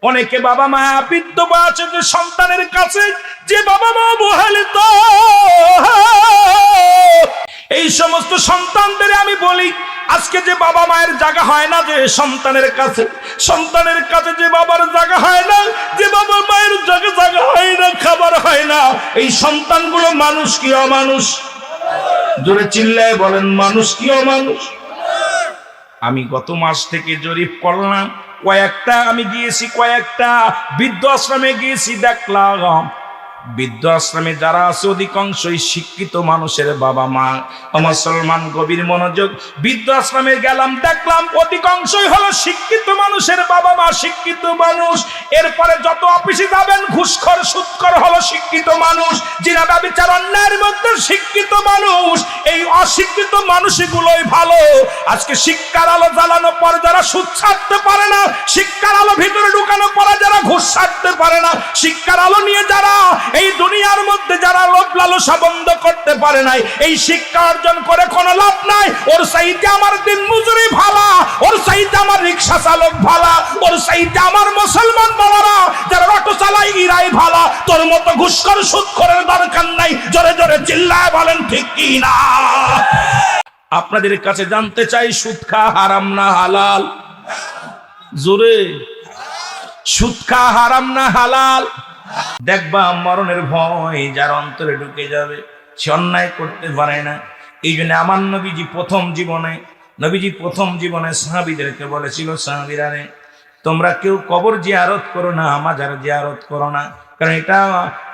অনেকে বাবা মা বিধবা আছে যে সন্তানের কাছে, যে বাবা মা অবহেলিত, এই সমস্ত সন্তানদের আমি বলি, আজকে যে বাবা মায়ের জায়গা হয় না যে সন্তানের কাছে, সন্তানের কাছে যে বাবার জায়গা হয় না, যে বাবা মায়ের জায়গা হয় না, খাবার হয় না, এই সন্তানগুলো মানুষ কি অমানুষ? জোরে চিল্লায় বলেন, মানুষ কি অমানুষ? আমি গত মাস থেকে জরিপ করলাম, আমি গিয়েছি কয়েকটা বৃদ্ধ আশ্রমে গিয়েছি, দেখলাম বৃদ্ধ আশ্রমে যারা আছে অধিকাংশই শিক্ষিত মানুষের বাবা মা। মুসলমান গভীর মনোযোগ, বৃদ্ধ আশ্রমে গেলাম, দেখলাম অধিকাংশই হলো শিক্ষিত মানুষের বাবা মা, শিক্ষিত মানুষ। এরপরে যত অফিসে যাবেন ঘুষখোর সুদখোর হলো শিক্ষিত মানুষ, জিনা ব্যভিচার অন্যায়ের মধ্যে শিক্ষিত মানুষ। এই অশিক্ষিত মানুষগুলোই ভালো। আজকে শিক্ষার আলো জ্বালানো পরে যারা সুদ ছাড়তে পারে না, শিক্ষার আলো ভিতরে ঢুকানো পরে যারা ঘুষ ছাড়তে পারে না, শিক্ষার আলো নিয়ে যারা এই দুনিয়ার মধ্যে যারা লোভ লালসা বন্ধ করতে পারে নাই, এই শিক্ষা অর্জন করে কোনো লাভ নাই। ওর চাইতে আমার দিন মজুরি ভালা, ওর চাইতে আমার রিক্সা চালক ভালা, ওর চাইতে আমার মুসলমান বাবারা যারা অটো চালায় ইরাই ভালা। তোর মতো ঘুষখোর সুদখোরের দরকার নাই। জোরে জোরে চিল্লায় বলেন ঠিক কি না? আপনাদের কাছে জানতে চাই, সুদ খাওয়া হারাম না হালাল? জোরে, সুদ খাওয়া হারাম না হালাল? দেখবা মরণের ভয় যার অন্তরে ঢুকে যাবে, সে অন্যায় করতে পারে না। এই জন্য আমার নবীজি প্রথম জীবনে সাহাবীদেরকে বলেছিল, সাহাবীরা রে, তোমরা কেউ কবর জিয়ারত করো না, মাজার জিয়ারত করো না, কারণ এটা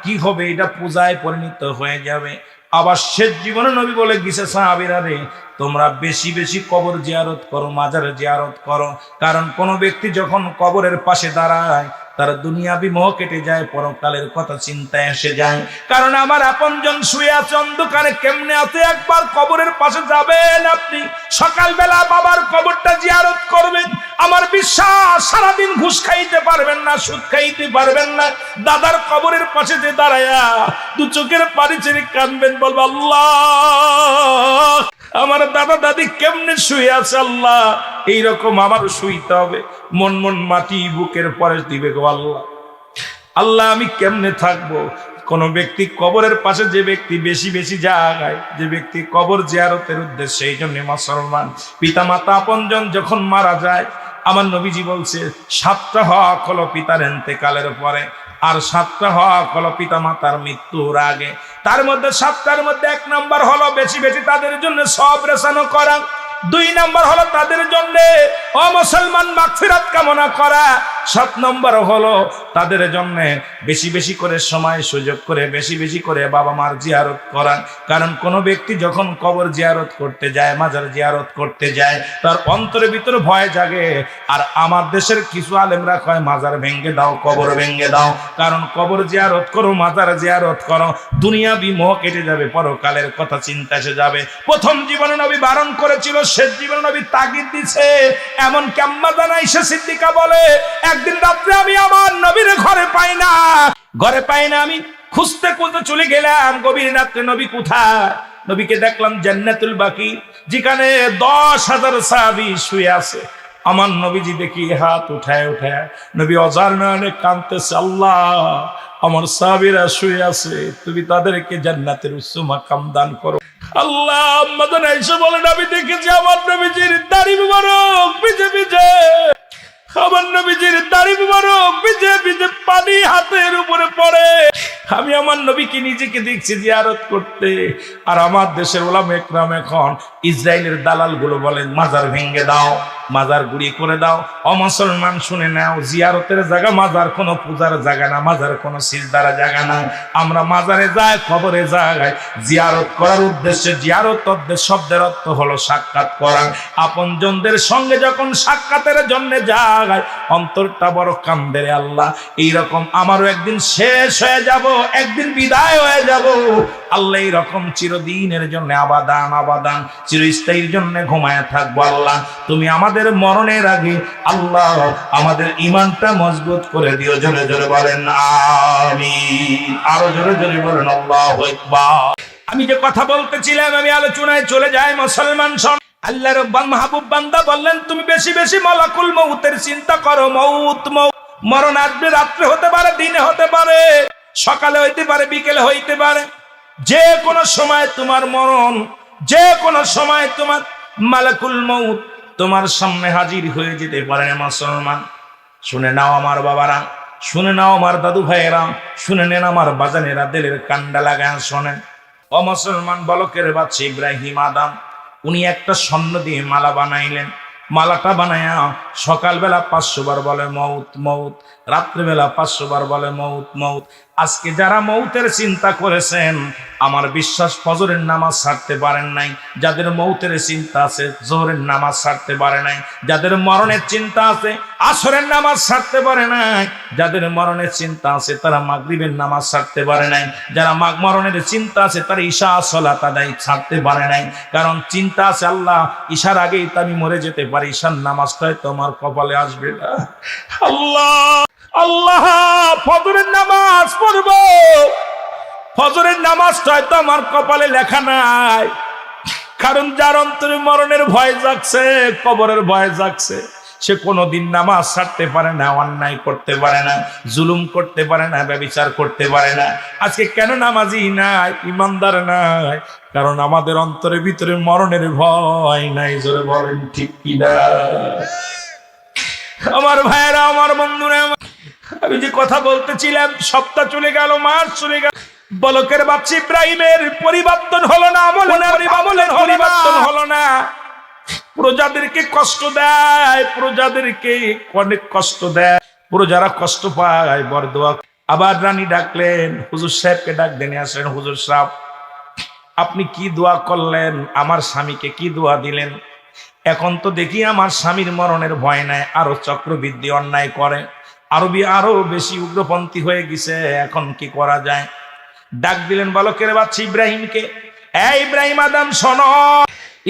কি হবে, এটা পূজায় পরিণত হয়ে যাবে। আবার শেষ জীবনে নবী বলে গেছে, সাহাবীরা রে, তোমরা বেশি বেশি কবর জিয়ারত করো, মাজার জিয়ারত করো, কারণ কোন ব্যক্তি যখন কবরের পাশে দাঁড়ায় তার দুনিয়াবি মোহ কেটে যায়, পরকালের কথা চিন্তায় এসে যায়। কারণ আমার আপনজন শুয়ে আছে অন্ধকারে, কেমনে আছে, একবার কবরের পাশে যাবেন আপনি, সকালবেলা বাবার কবরটা জিয়ারত করবেন। আমার বিশ্বাস সারাদিন ঘুষ খাইতে পারবেন না, সুদ খাইতে পারবেন না, দাদার কবরের পাশে যে দাঁড়ায়া দু চোখের পানি ছেড়ে কাঁদবেন, বলবো আল্লাহ আমার দাদা দাদি কেমনে শুয়ে আছে, আল্লাহ এইরকম আমারও শুইতে হবে। মন মাটি বুকের পরে দিবে গো আল্লাহ, আল্লাহ আমি কেমনে থাকবো। কোন ব্যক্তি কবরের পাশে, যে ব্যক্তি বেশি বেশি জায়গায়, যে ব্যক্তি কবর জিয়ারতের উদ্দেশ্যে, এই জন্য মুসলমান পিতা মাতা আপনজন যখন মারা যায়, আমার নবীজি বলছে 7টা হক হলো পিতার ইন্তেকালের পরে, আর 7টা হক হলো পিতা মাতার মৃত্যুর আগে। তার মধ্যে 7টার মধ্যে 1 নম্বর হলো বেশি বেশি তাদের জন্য সওয়াব রেসানো করা, 2 নম্বর হলো তাদের জন্য মুসলমান মাগফিরাত কামনা করা, 7 নম্বর হলো তাদের জন্য বেশি বেশি করে সময় সুযোগ করে বেশি বেশি করে বাবা মার জিয়ারত করা। কারণ কোন ব্যক্তি যখন কবর জিয়ারত করতে যায়, মাজার জিয়ারত করতে যায়, তার অন্তরের ভিতরে ভয় জাগে। আর আমার দেশের কিছু আলেমরা কয় মাজার ভেঙ্গে দাও, কবর ভেঙ্গে দাও, কারণ কবর জিয়ারত করো, মাজার জিয়ারত করো, দুনিয়াবি মোহ কেটে যাবে, পরকালের কথা চিন্তা এসে যাবে। প্রথম জীবনে নবী বারণ করেছিল, শেষ জীবনে নবী তাগিদ দিছে। এমন কেম্মা জানাই সে সিদ্দিকা বলে, একদিন রাত্রে আমি আমার নবীর ঘরে পাই না, আমি খুঁজতে খুঁজতে চলে গেলাম, গভীর রাত্রে নবী কোথায়? নবীকে দেখলাম জান্নাতুল বাকি, যেখানে 10,000 সাহাবী শুয়ে আছে। আমার নবীজি দেখি হাত উঠায় নবী অজার নয়নে কাঁদতেছে, আল্লাহ আমার সাহাবীরা শুয়ে আছে, তুমি তাদেরকে জান্নাতের উচ্চ মাকাম দান করো আল্লাহ। আম্মাজান আয়েশা বলেন, আমি দেখেছি আমার নবীজির দাড়ি মুবারক ভিজে ভিজে, আমার নবীজির দাড়ি মুবারক ভিজে ভিজে পানি হাতের উপরে পড়ে। আমি আমার নবীকে নিজেকে দেখছি জিয়ারত করতে। আর আমার দেশের ওলামা ইকরাম এখন ইসরায়েলের দালাল গুলো বলেন মাজার ভেঙে দাও, মাজার গুড়ি করে দাও। মুসলমান শুনে নাও, জিয়ারতের জায়গা মাজার, কোনো পূজার জায়গা না, মাজার কোনো সিজদার জায়গা না। আমরা মাজারে যাই, কবরে যাই, জিয়ারত করার উদ্দেশ্যে। জিয়ারত শব্দের অর্থ হলো সাক্ষাৎ করা। আপনজনদের সঙ্গে যখন সাক্ষাতের জন্য যায়, অন্তরটা বড় কান্দে রে আল্লাহ, এইরকম আমারও একদিন শেষ হয়ে যাব, একদিন বিদায় হয়ে যাব। আল্লাহ এইরকম চিরদিনের জন্য আবাদান চিরস্থায়ীর জন্য ঘুমায় থাকবো। আল্লাহ তুমি আমাদের মরণের আগে আল্লাহ আমাদের ঈমানটা মজবুত করে দিও। জোরে জোরে বলেন আমিন, আরো জোরে জোরে বলেন আল্লাহু আকবার। আমি যে কথা বলতেছিলাম, আমি আলোচনায় চলে যাই। মুসলমান আল্লাহর মাহবুব বান্দা বললেন, তুমি বেশি বেশি মালাকুল মউতের চিন্তা করো। মউত মরণ আসবে, রাত্রে হতে পারে, দিনে হতে পারে, সকালে হইতে পারে, বিকেলে হইতে পারে। যে কোনো সময় তোমার মরণ, যে কোনো সময় তোমার মালাকুল মউত তোমার সামনে হাজির হয়ে যেতে পারে। মুসলমান শুনে নাও আমার বাবারা, শুনে নাও আমার দাদু ভাইয়েরা, শুনে নেন আমার বাজানেরা, দিলের কান্ডা লাগায় শোনেন। ও মুসলমান, বলকের বাচ্চা ইব্রাহিম আদম, উনি একটা স্বর্ণ দিয়ে মালা বানাইলেন। মালাটা বানায়া সকালবেলা 500 বার বলে মউত মউত, রাত্রিবেলা 500 বার বলে মউত মউত। আজকে যারা মউতের চিন্তা করেছেন, আমার বিশ্বাস ফজরের নামাজ ছাড়তে পারেন নাই। যাদের মউতের চিন্তা আছে জোহরের নামাজ ছাড়তে পারে নাই। যাদের মরণের চিন্তা আছে আসরের নামাজ ছাড়তে পারে নাই। যাদের মরণের চিন্তা আছে তারা মাগরিবের নামাজ ছাড়তে পারে নাই। যারা মরণের চিন্তা আছে তারা ঈশা সালাত আদায় ছাড়তে পারে নাই। কারণ চিন্তা আছে আল্লাহ ঈশার আগেই তো আমি মরে যেতে পারি, ঈশার নামাজটাই তো আমার কপালে আসবে না। আল্লাহ আল্লাহ, ফজরের নামাজ পড়বো, ফজরের নামাজটা হয়তো আমার কপালে লেখা নাই। কারণ যার অন্তরে মরণের ভয় জাগছে, কবরের ভয় জাগছে, সে কোনোদিন নামাজ ছাড়তে পারে না, অন্যায় করতে পারে না, জুলুম করতে পারে না, ব্যভিচার করতে পারে না। আজকে কেন নামাজি নাই, ইমানদার নাই? কারণ আমাদের অন্তরের ভিতরে মরণের ভয় নাই। জোরে বলেন ঠিক কিনা? আমার ভাইয়েরা, আমার বন্ধুরা, আমি যে কথা বলতেছিলাম, সপ্তাহ চলে গেল, মাস চলে গেল, বলকের বাচ্চা ইব্রাহিমের পরিবর্তন হলো না, আমলের পরিবর্তন হলো না। প্রজাদেরকে কষ্ট দেয়, প্রজাদেরকে অনেক কষ্ট দেয়, প্রজারা কষ্ট পায়। বরদোয়া আবার রানী ডাকলেন, হুজুর সাহেবকে ডাক দেনে আসলেন। হুজুর সাহেব, আপনি কি দোয়া করলেন? আমার স্বামীকে কি দোয়া দিলেন? এখন তো দেখি আমার স্বামীর মরণের ভয় নাই, আরো চক্রবৃদ্ধি অন্যায় করে, আরো বেশি উগ্রপন্থী হয়ে গেছে, এখন কি করা যায়? ডাক দিলেন বলকের বাচ্চা ইব্রাহিমকে। ইব্রাহিম আদম শোনো।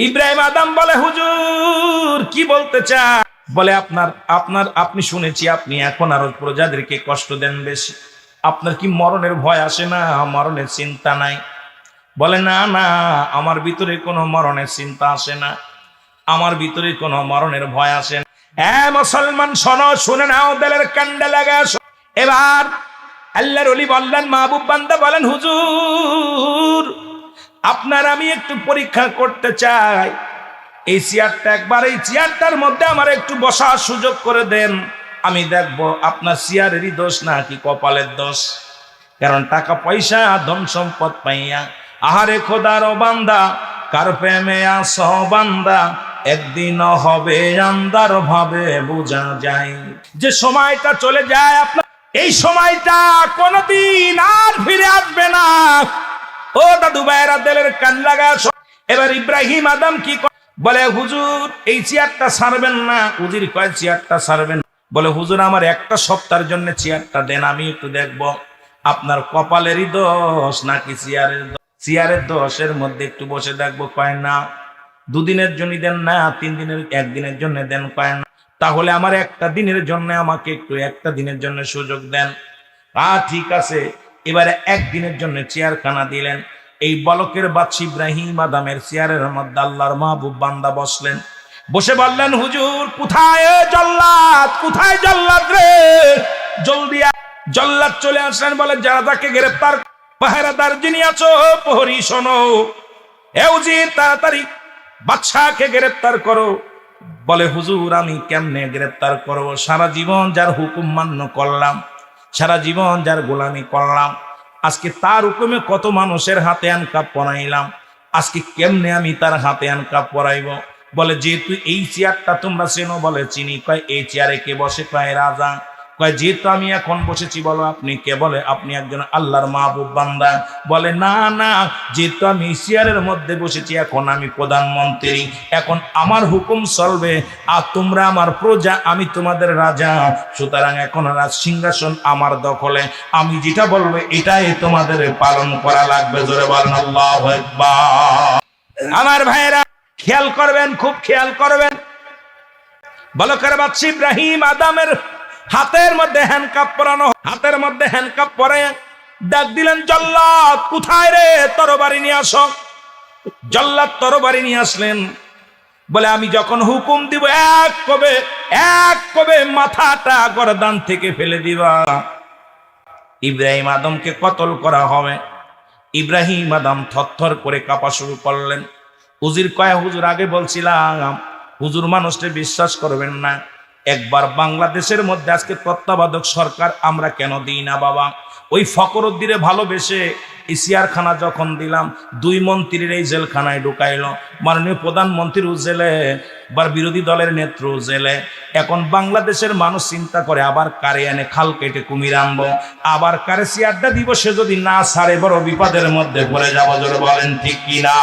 ইব্রাহিম আদম বলে, হুজুর কি বলতে চান? বলে, আপনি শুনেছি আপনি এখন আরো প্রজাদেরকে কষ্ট দেন বেশি, আপনার কি মরণের ভয় আসে না? মরণের চিন্তা নাই? বলে, না না, আমার ভিতরে কোনো মরণের চিন্তা আসে না, আমার ভিতরে কোনো মরণের ভয় আসে না। মুসলমান শোনো, শুনে নাও, দিলের কান্ডা লাগা। এবার আল্লাহর ওলি বললেন, মাহবুব বান্দা বলেন, হুজুর আপনার আমি একটু পরীক্ষা করতে চাই। এই চেয়ারটা একবার, এই চেয়ারটার মধ্যে আমার একটু বসার সুযোগ করে দেন, আমি দেখবো আপনার চেয়ারেরই দোষ নাকি কপালের দোষ। কারণ টাকা পয়সা ধন সম্পদ পাইয়া আহারে খোদার বান্দা, কার প্রেমে আসো বান্দা, একদিন হবে আন্দার ভাবে বোঝা যায়। যে সময়টা চলে যায় আপনার, এই সময়টা কোনদিন আর ফিরে আসবে না। ও দাদু ভাইয়েরা, দিলের কান লাগা। এবার ইব্রাহিম আদম কি বলে, হুজুর এই চেয়ারটা ছাড়বেন না। হুজুর কয়, চেয়ারটা ছাড়বেন? বলে, হুজুর আমার একটা সপ্তাহের জন্য চেয়ারটা দেন, আমি একটু দেখবো আপনার কপালেরই দোষ নাকি চেয়ারের দোষ। চেয়ারের দোষের মধ্যে একটু বসে দেখবো। কয় না, 2 দিনের জন্য দেন না, 3 দিনের, 1 দিনের জন্য দেন। কয় না, তাহলে আমার একটা দিনের জন্য, আমাকে একটু একটা দিনের জন্য সুযোগ দেন। ঠিক আছে। এবারে 1 দিনের জন্য চেয়ারখানা দিলেন। এই বলকের বাচ্চা ইব্রাহিম আদমের চেয়ারের মধ্যে আল্লাহর মাহবুব বান্দা বসলেন। বসে বললেন, হুজুর কোথায় জল্লাদ, কোথায় জল্লাদ রে, জলদি। জল্লাদ চলে আসলেন। বলে, যারা তাকে গ্রেফতার, পাহারাদার যিনি আছো প্রহরী, শোনো, উজির তাড়াতাড়ি বাদশাকে গ্রেফতার করো। বলে, হুজুর আমি কেমনে গ্রেফতার করবো? সারা জীবন যার হুকুম মান্য করলাম, সারা জীবন যার গোলামি করলাম, আজকে তার হুকুমে কত মানুষের হাতে আনকাপ পরাইলাম, আজকে কেমনে আমি তার হাতে আনকাপ পরাইব? বলে, যেহেতু এই চেয়ারটা তোমরা চেনো? বলে, চিনি। কয়, এই চেয়ারে কে বসে? কয়, রাজা। কয়, যেহেতু আমি এখন বসেছি, বলো আপনি কে? বলে, আপনি একজন আল্লাহর মাহবুব বান্দা। বলে, না না, যেহেতু আমি চেয়ারের মধ্যে বসেছি, এখন আমি প্রধানমন্ত্রী, এখন আমার হুকুম চলবে, আর তোমরা আমার প্রজা, আমি তোমাদের রাজা, সুতরাং এখন রাজ সিংহাসন আমার দখলে, আমি যেটা বলবো এটাই তোমাদের পালন করা লাগবে। জোরে বলেন আল্লাহু আকবার। আমার ভাইয়েরা খেয়াল করবেন, খুব খেয়াল করবেন। বলকের বাদশা ইব্রাহিম আদমের হাতের মধ্যে হ্যান্ডকাপ পরানো, হাতের মধ্যে হ্যান্ডকাপ পরে ডাক দিলেন, জল্লাদ কোথায় রে, তরবারি নিয়ে আসো। জল্লাদ তরবারি নিয়ে আসলেন। বলে আমি যখন হুকুম দিব এক কবে মাথাটা গর্দান থেকে ফেলে দিবা। ইব্রাহিম আদমকে কতল করা হবে। ইব্রাহিম আদম থরথর করে কাঁপা শুরু করলেন। হুজুর আগে বলছিলাম, হুজুর মানুষটা বিশ্বাস করবেন না। একবার বাংলাদেশের মধ্যে আজকে তত্ত্বাবধায়ক সরকার আমরা কেন দিই না বাবা? ওই ফখরুদ্দিনে ভালোবেসে ইসিয়ারখানা যখন দিলাম, 2 মন্ত্রীর এই জেলখানায় ঢুকাইলো, মাননীয় প্রধানমন্ত্রীর জেলে, বা বিরোধী দলের নেত্র জেলে। এখন বাংলাদেশের মানুষ চিন্তা করে আবার কারে এনে খাল কেটে কুমির আনবো, আবার কারে চেয়ারটা দিব, সে যদি না ছাড়ে বড় বিপদের মধ্যে পড়ে যাবো। জোরে বলেন ঠিক কিনা?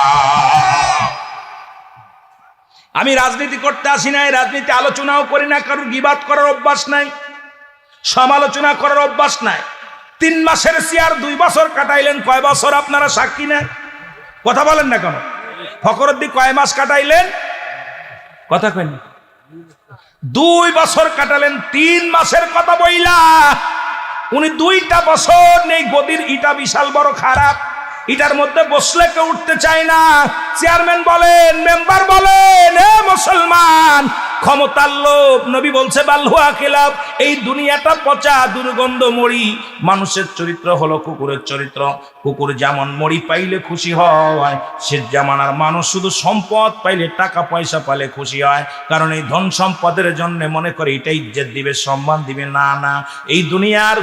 আমি রাজনীতি করতে আসি নাই, রাজনীতি আলোচনাও করি না, কারোর গীবাত করার অভ্যাস নাই, সমালোচনা করার অভ্যাস নাই। 3 মাসের চেয়ার 2 বছর কাটাইলেন, কয় বছর আপনারা সাক্ষী না? কথা বলেন না কেন? ফখরুদ্দিন কয় মাস কাটাইলেন? কথা কইন। 2 বছর কাটালেন, 3 মাসের কথা বইলা। উনি 2টা বছর নেই, গদির ইটা বিশাল বড় খারাপ, ইটার মধ্যে বসলে কেউ উঠতে চায় না। চেয়ারম্যান বলেন, মেম্বার বলেন, এ মুসলমান, ক্ষমতার লোভ, নবী বলছে বালহুয়া খিলাফ। এই দুনিয়াটা পচা, দুর্গন্ধ মরি। মানুষের চরিত্র হলো কুকুরের চরিত্র। কুকুর যেমন মরি পাইলে খুশি হয়, সে জামানার মানুষ শুধু সম্পদ পাইলে, টাকা পয়সা পাইলে খুশি হয়। কারণ এই ধন সম্পদের জন্য মনে করে এটা ইজ্জত দিবে, সম্মান দিবে। না না, এই দুনিয়ার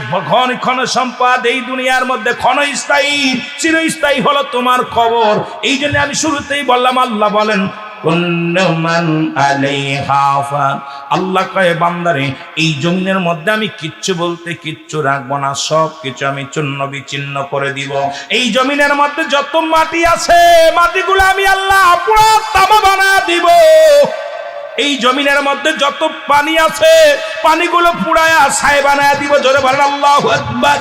ক্ষণ সম্পদ, এই দুনিয়ার মধ্যে ক্ষণস্থায়ী, চিরস্থায়ী হলো তোমার খবর। এই জন্য আমি শুরুতেই বললাম, আল্লাহ বলেন আল্লাহ কয়ে বান্দারে, এই জমিনের মধ্যে আমি কিচ্ছু বলতে কিচ্ছু রাখবো না, সব কিছু আমি চূর্ণ বিচ্ছিন্ন করে দিব। এই জমিনের মধ্যে যত মাটি আছে, মাটিগুলো আমি আল্লাহ পুরো তামা বানা দিব। এই জমিনের মধ্যে যত পানি আছে, পানিগুলো পুরায়া ছাই বানায় দিব। জোরে বলেন আল্লাহু আকবার।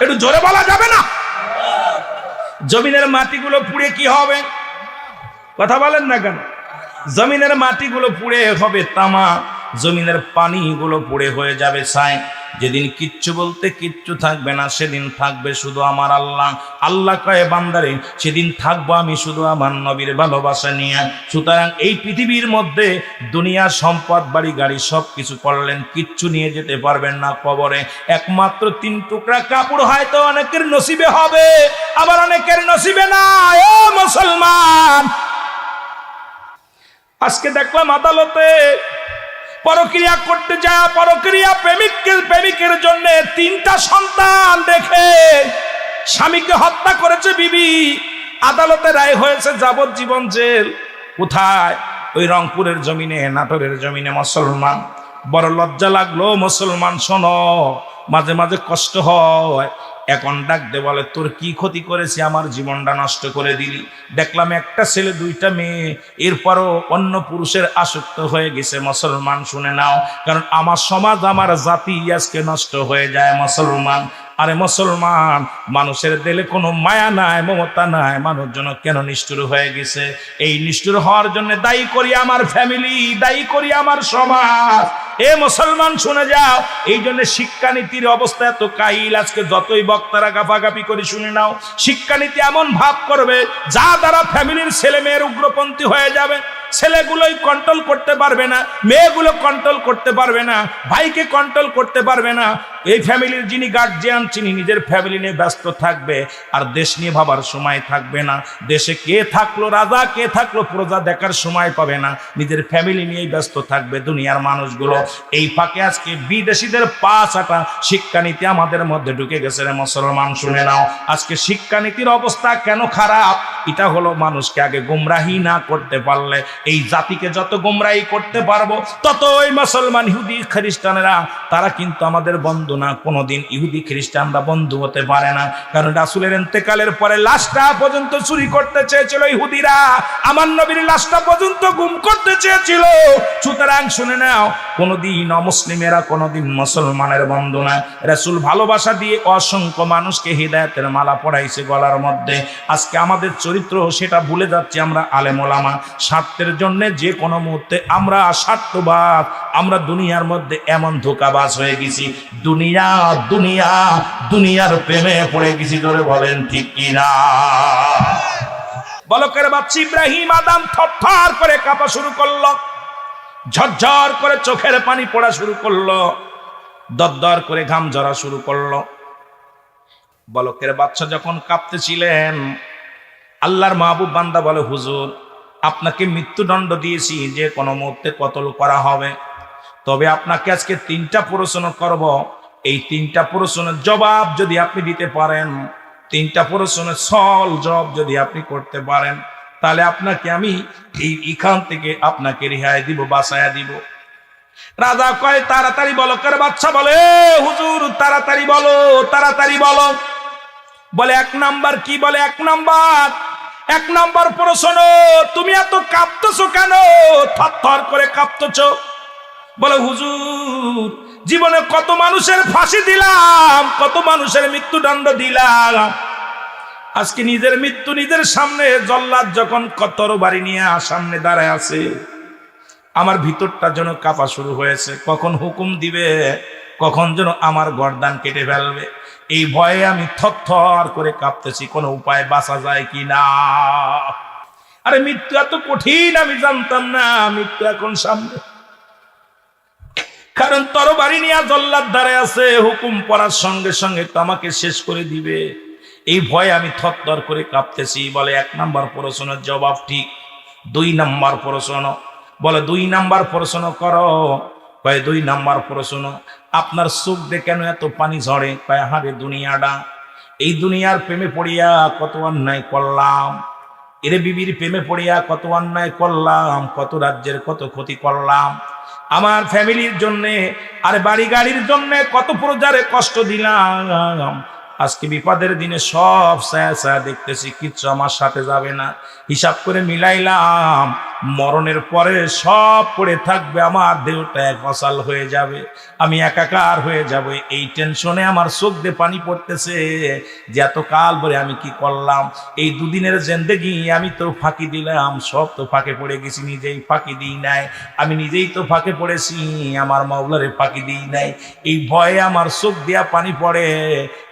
একটু জোরে বলা যাবে না? জমিনের মাটিগুলো পুড়ে কি হবে? কথা বলেন না কেন? জমিনের মাটিগুলো পুড়ে হবে তামা, জমিনের পানিগুলো পুড়ে হয়ে যাবে ছাই। যেদিন কিচ্ছু বলতে কিচ্ছু থাকবে না, সেদিন থাকবে শুধু আমার আল্লাহ। আল্লাহ কয়ে বান্দারে, সেদিন থাকবো আমি শুধু আমার নবীর ভালোবাসা নিয়ে। সুতরাং এই পৃথিবীর মধ্যে দুনিয়ার সম্পদ, বাড়ি গাড়ি সব কিছু করলেন, কিচ্ছু নিয়ে যেতে পারবেন না কবরে। একমাত্র 3 টুকরা কাপড় হয়তো অনেকের নসিবে হবে, আবার অনেকের নসিবে না। ও মুসলমান, আজকে দেখলাম আদালতে পরক্রিয়া করতে যায়, পরক্রিয়া প্রেমিকের জন্য 3টা সন্তান দেখে স্বামীকে হত্যা করেছে বিবি। আদালতে রায় হয়েছে যাবজ্জীবন জেল। কোথায়? ওই রংপুরের জমিনে, নাটোরের জমিনে। মুসলমান, বড় লজ্জা লাগলো। মুসলমান শোনো, মাঝে মাঝে কষ্ট হয়। এখন ডাক দে বলে, তোর কি ক্ষতি করেছি, আমার জীবনটা নষ্ট করে দিলি। দেখলাম একটা ছেলে 2টা মেয়ে, এরপরও অন্য পুরুষের আসক্ত হয়ে গেছে। মুসলমান শুনে নাও, কারণ আমার সমাজ, আমার জাতি আজকে নষ্ট হয়ে যায়। মুসলমান, আরে মুসলমান, মানুষের দিলে কোনো মায়া নাই, মমতা নাই। মানুষজন কেন নিষ্ঠুর হয়ে গেছে? এই নিষ্ঠুর হওয়ার জন্য দায়ী করি আমার ফ্যামিলি, দায়ী করি আমার সমাজ। এ মুসলমান শুনে যাও, এই জন্য শিক্ষানীতির অবস্থা এত কাইল। আজকে যতই বক্তারা গাফাগাফি করে শুনে নাও, শিক্ষানীতি এমন ভাব করবে যা দ্বারা ফ্যামিলির ছেলে মেয়ের উগ্রপন্থী হয়ে যাবে। ছেলেগুলোই কন্ট্রোল করতে পারবে না, মেয়েগুলো কন্ট্রোল করতে পারবে না, ভাইকে কন্ট্রোল করতে পারবে না। এই ফ্যামিলির যিনি গার্জিয়ান, তিনি নিজের ফ্যামিলি নিয়ে ব্যস্ত থাকবে, আর দেশ নিয়ে ভাবার সময় থাকবে না। দেশে কে থাকলো রাজা, কে থাকলো প্রজা দেখার সময় পাবে না, নিজের ফ্যামিলি নিয়েই ব্যস্ত থাকবে দুনিয়ার মানুষগুলো। এই ফাঁকে আজকে বিদেশিদের পাঁচাটা শিক্ষানীতি আমাদের মধ্যে ঢুকে গেছে। রে মুসলমান শুনে নাও, আজকে শিক্ষানীতির অবস্থা কেন খারাপ? এটা হলো মানুষকে আগে গুমরাহি না করতে পারলে, এই জাতিকে যত গুমরাহি করতে পারবো, তত ওই মুসলমান, ইহুদি, খ্রিস্টানেরা তারা কিন্তু আমাদের বন্ধু না। কোনোদিন ইহুদি খ্রিস্টানরা বন্ধু হতে পারে না, কারণ রাসূলের ইন্তেকালের পরে লাশটা পর্যন্ত চুরি করতে চেয়েছিল ইহুদিরা, আমার নবীর লাশটা পর্যন্ত গুম করতে চেয়েছিল। সুতরাং শুনে নাও, কোনোদিন অমুসলিমেরা কোনোদিন মুসলমানের বন্ধু না। রাসূল ভালোবাসা দিয়ে অসংখ্য মানুষকে হিদায়াতের মালা পড়াইছে গলার মধ্যে। আজকে আমাদের চরিত্র সেটা ভুলে যাচ্ছি আমরা আলেম ওলামা। স্বার্থের জন্য যে কোনো মুহূর্তে আমরা স্বার্থবাদ, আমরা দুনিয়ার মধ্যে এমন ধোঁকাবাজ হয়ে গেছি, দুনিয়ার প্রেমে পড়ে গেছি। ধরে বলেন ঠিক কিনা? বলকের বাচ্চা ইব্রাহিম আদম থরথর করে কাঁপা শুরু করলো, ঝরঝর করে চোখের পানি পড়া শুরু করলো, দরদর করে ঘাম ঝরা শুরু করলো। বলকের বাচ্চা যখন কাঁপতেছিলেন, আল্লাহর মাহবুব বান্দা বলে, হুজুর আপনাকে মৃত্যুদণ্ড দিয়েছি, যে কোনো মুহূর্তে কতল করা হবে, তবে আপনাকে আজকে 3টা প্রশ্ন করব। এই 3টা প্রশ্নের জবাব যদি আপনি দিতে পারেন, 3টা প্রশ্নের সল জবাব যদি আপনি করতে পারেন, তাহলে আপনাকে আমি এইখান থেকে আপনাকে রেহাই দিব, বাঁচায়া দিব। রাজা কয়, তাড়াতাড়ি বলকের বাচ্চা বলে, হুজুর তাড়াতাড়ি বলো, তাড়াতাড়ি বলো। বলে 1 নাম্বার কি? বলে 1 নাম্বার প্রশ্ন, তুমি এত কাঁপতেছো কেন? থরথর করে কাঁপতেছো। বলে হুজুর জীবনে কত মানুষের ফাঁসি দিলাম, কত মানুষের মৃত্যুদণ্ড দিলাম, আজকে নিজের মৃত্যু নিজের সামনে, জল্লাদ যখন তরবারি নিয়ে সামনে দাঁড়ায় আছে, আমার ভিতরটা যেন কাঁপা শুরু হয়েছে, কখন হুকুম দিবে, কখন যেন আমার গর্দান কেটে ফেলবে। এই ভয়ে আমি থরথর করে কাঁপতেছি, কোনো উপায় বাঁচা যায় কি না। আরে মৃত্যু এত কঠিন আমি জানতাম না, মৃত্যু এখন সামনে। কারণ তরবারি নিয়ে জল্লাদ দাঁড়ায় আছে, হুকুম পড়ার সঙ্গে সঙ্গে তো আমাকে শেষ করে দিবে। এই ভয়ে আমি থরথর করে কাঁপতেছি। বলে 1 নাম্বার প্রশ্নের জবাব ঠিক। 2 নাম্বার প্রশ্ন। বলে 2 নাম্বার প্রশ্ন করো। কয় 2 নাম্বার প্রশ্ন, আপনার চোখ দিয়ে কেন এত পানি ঝরে? কয় হারে দুনিয়াটা, এই দুনিয়ার প্রেমে পড়িয়া কত অন্যায় করলাম, এরে বিবির প্রেমে পড়িয়া কত অন্যায় করলাম, কত রাজ্যের কত ক্ষতি করলাম, আমার ফ্যামিলির জন্যে আর বাড়ি গাড়ির জন্যে কত প্রজারে কষ্ট দিলাম। আজকে বিপদের দিনে সব ছায়া দেখতেছি, কিচ্ছু আমার সাথে যাবে না। হিসাব করে মিলাইলাম, মরণের পরে সব পড়ে থাকবে, আমার দেহটা এক অসাল হয়ে যাবে, আমি একাকার হয়ে যাব। এই টেনশনে আমার চোখ দিয়ে পানি পড়তেছে যে এতকাল ধরে আমি কি করলাম। এই 2 দিনের জিন্দেগি আমি তো ফাঁকি দিলাম, সব তো ফাঁকে পড়ে গেছি, নিজেই ফাঁকি দিই নাই, আমি নিজেই তো ফাঁকে পড়েছি, আমার মাওলারে ফাঁকি দিই নাই। এই ভয়ে আমার চোখ দিয়া পানি পড়ে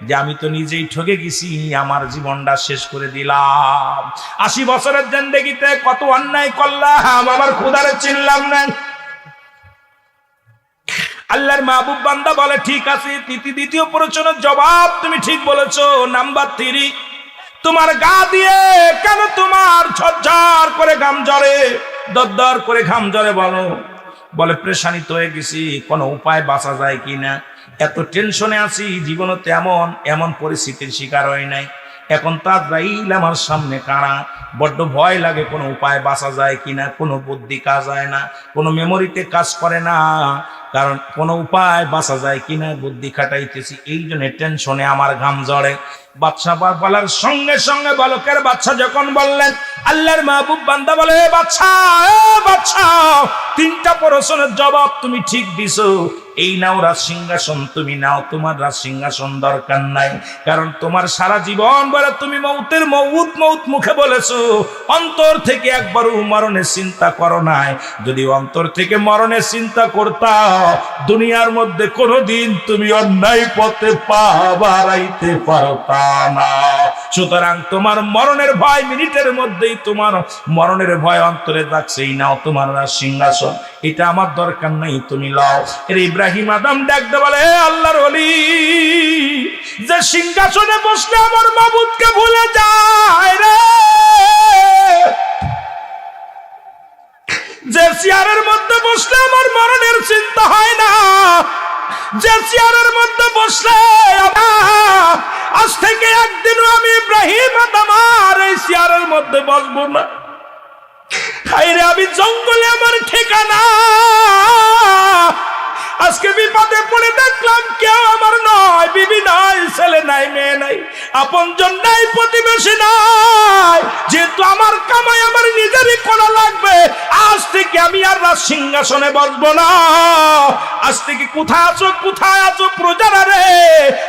যে আমি তো নিজেই ঠকে গেছি, আমার জীবনটা শেষ করে দিলাম। 80 বছরের জিন্দেগিতে কত অন্যায় করলাম, আমার খোদারে চিনলাম না। আল্লাহর মাহবুব বান্দা বলে, ঠিক আছে, দ্বিতীয় প্রশ্নের জবাব তুমি ঠিক বলেছো। নাম্বার 3, তোমার গা দিয়ে কেন তোমার ঝরঝর করে ঘাম ঝরে, দরদর করে ঘাম ঝরে? বলে প্রেশানিত হয়ে গেছি, কোনো উপায় বাঁচা যায় কিনা, এত টেনশনে আছি, জীবনে এমন পরিস্থিতির শিকার হয় নাই। এখন তাজরাইল আমার সামনে কাঁড়া, বড্ড ভয় লাগে, কোনো উপায় বাঁচা যায় কিনা, কোনো বুদ্ধি কাজ হয় না, কোনো মেমোরিতে কাজ করে না, কারণ কোনো উপায় বাঁচা যায় কিনা বুদ্ধি খাটাইতেছি, এই জন্য টেনশনে আমার ঘাম ঝরে। বাদশা বলার সঙ্গে সঙ্গে বলকের বাচ্চা যখন বললেন, আল্লাহর মাহবুব বান্দা বলে, বাচ্চা 3টা প্রশ্নের জবাব তুমি ঠিক দিছো, এই নাও রাজ সিংহাসন, তুমি নাও, তোমার রাজ সিংহাসন দরকার নাই, কারণ তোমার সারা জীবন বলে তুমি মৌত মুখে বলেছো, অন্তর থেকে একবারও মরণের চিন্তা করো নাই। যদি অন্তর থেকে মরণের চিন্তা করতা, দুনিয়ার মধ্যে কোনোদিন তুমি অন্যায় পথে পা বাড়াইতে পারতা না। সুতরাং তোমার মরণের ভয় মিনিটের মধ্যেই, তোমার মরণের ভয় অন্তরে রাখছে, এই নাও তোমার রাজ সিংহাসন, এটা আমার দরকার নাই, তুমি লাও। এর ইব্রাহিম আদম ডাকতে বলে, আল্লাহর ওলি, যে সিংহাসনে বসলে আমার মাবুদকে ভুলে যায় রে, যে চেয়ারের মধ্যে বসলে আমার মরণের চিন্তা হয় না, যে চেয়ারের মধ্যে বসলে আজ থেকে একদিনও আমি ইব্রাহিম আদম আর এই চেয়ারের মধ্যে বসবো না। হায়রে, আমি জঙ্গলে আমার ঠিকানা, আজকে বিপদে পড়ে দেখলাম কেউ আমার নয়, বিবি নাই, ছেলে নাই, মেয়ে নাই, আপনজন নাই, প্রতিবেশী নাই, যেহেতু আমার কামাই আমার নিজেরই করা লাগবে, আজ থেকে আমি আর রাজ সিংহাসনে বসবো না। আজ থেকে কোথায় আছো প্রজারা রে,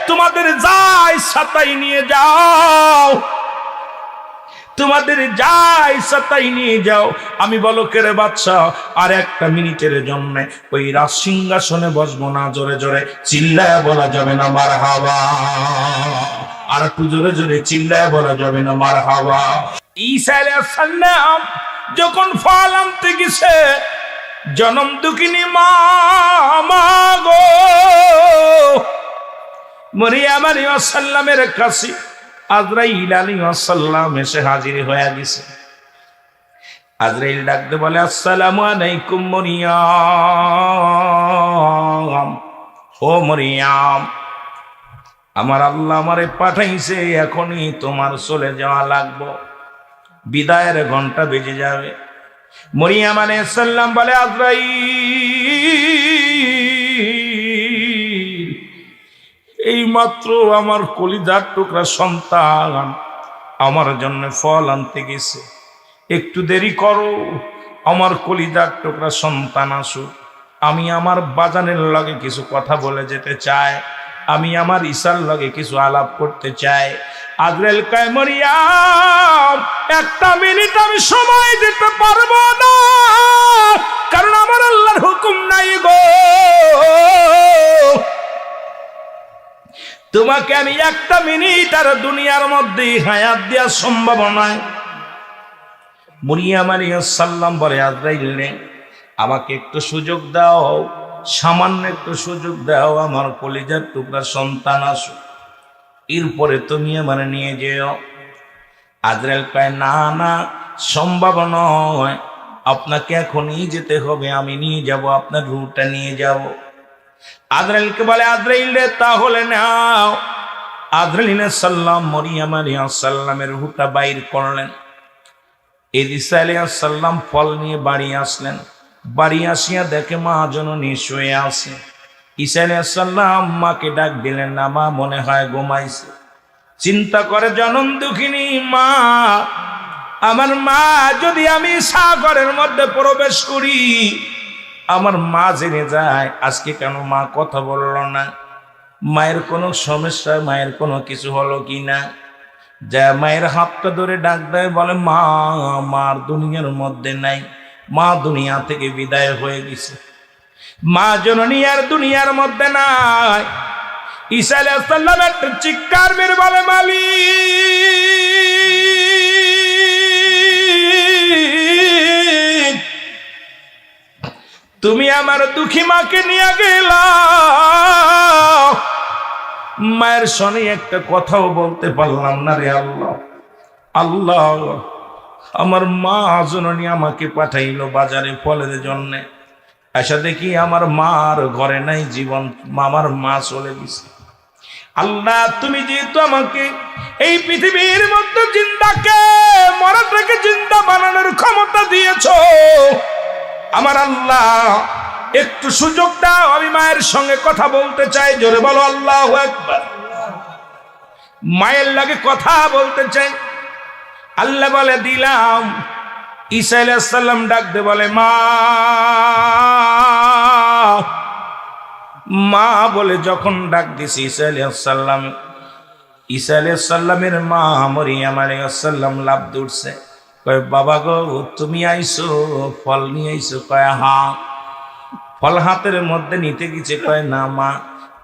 তোমাদের যা ইচ্ছা তাই নিয়ে যাও, তোমাদের যা ইচ্ছা তাই নিয়ে যাও। আমি বলকের বাদশা আর 1 মিনিটের জন্য ওই রাজ সিংহাসনে বসবো না। জোরে জোরে চিল্লায় বলা যাবে না মারহাবা, আর একটু জোরে জোরে চিল্লায় বলা যাবে না মারহাবা। ঈসা আলাইহিস সালাম যখন ফল আনতে গেছে, জনম দুঃখিনী মা গো মরিয়ম আলাইহিস সালামের কাছে আজরাইল আলাইহিস সালাম এসে হাজির হয়ে গেছে। আজরাইল ডাকতে বলে, আসসালামু আলাইকুম মরিয়ম। ও মরিয়ম, আমার আল্লাহ আমারে পাঠাইছে, এখনই তোমার চলে যাওয়া লাগবে, বিদায়ের ঘন্টা বেজে যাবে। মরিয়ম আলাইহিস সালাম বলে, আজরাইল, এই মাত্র আমার কলিজার টুকরা সন্তান আমার জন্য ফল আনতে গেছে, একটু দেরি করো, আমার কলিজার টুকরা সন্তান আসুক, আমি আমার বাজানের লগে কিছু কথা বলে যেতে চাই, আমি আমার ঈসার লগে কিছু আলাপ করতে চাই। আজরাইল কয়, মরিয়ম, একটা মিনিট আমি সময় দিতে পারবো না, কারণ আমার আল্লাহর হুকুম নাই গো, তোমাকে আমি একটা মিনিট আর দুনিয়ার মধ্যে হায়াত দেওয়া সম্ভব নয়। মরিয়ম আলাইহিস সালাম বলে, আজরাইল নে, আমাকে একটু সুযোগ দাও, সামান্য একটু সুযোগ দাও, আমার কলিজার টুকরা সন্তান আসুক, এরপরে তুমি আমার নিয়ে যেও। আজরাইল কয়, না না, সম্ভব নয়, আপনাকে এখনই যেতে হবে, আমি নিয়ে যাব, আপনার রূহটা নিয়ে যাব। আজরাইলকে বলে, আজরাইল রে, তাহলে নাও। আজরাইল সাল্লাম মরিয়ম আলাইহিস সালামের রূহটা বাইর করলেন। ঈসা আলাইহিস সালাম ফল নিয়ে বাড়ি আসলেন। বাড়ি আসিয়া দেখে মা জননী শুয়ে আছে। ঈসা আলাইহিস সালাম মাকে ডাক দিলেন না, মা মনে হয় ঘুমাইছে। চিন্তা করে জনম দুঃখিনী মা, আমার মা যদি আমি সাগরের মধ্যে প্রবেশ করি, আমার মা জেনে যায় আজকে কেন মা কথা বলল না, মায়ের কোনো সমস্যা, মায়ের কোনো কিছু হলো কি না। যা মায়ের হাতটা ধরে ডাক দেয়, বলে, মা, মার দুনিয়ার মধ্যে নাই, মা দুনিয়া থেকে বিদায় হয়ে গেছে, মা জননী আর দুনিয়ার মধ্যে নাই। ঈসা আলাইহিস সালাম একটা চিৎকার মেরে বলে, মালিক, তুমি আমার দুঃখী মাকে নিয়ে গেলা, মায়ের সনে একটা কথাও বলতে পারলাম না রে আল্লাহ। আল্লাহ, আমার মা জননী আমাকে পাঠাইলো বাজারে ফলের জন্যে, আশা দেখি আমার মার ঘরে নাই জীবন, আমার মা চলে গেছে। আল্লাহ, তুমি যেহেতু আমাকে এই পৃথিবীর মধ্যে জিন্দাকে মরা থেকে জিন্দা বানানোর ক্ষমতা দিয়েছো, আমার আল্লাহ একটু সুযোগ দাও, আমি মায়ের সঙ্গে কথা বলতে চাই। জোরে বলো আল্লাহু আকবার। মায়ের লাগে কথা বলতে চাই। আল্লাহ বলে, দিলাম। ঈসা আলাইহিস সালাম ডাকতে বলে, মা, মা বলে যখন ডাক দিছে ঈসা আলাইহিস সালামের মা মরিয়ম আলাইহিস সালাম লাফ দৌড়ছে। কয়, বাবা গো, তুমি আইছো, ফল নিয়ে আইছো? কয়, হ্যাঁ। ফল হাতের মধ্যে নিতে গেছে। কয়, না মা,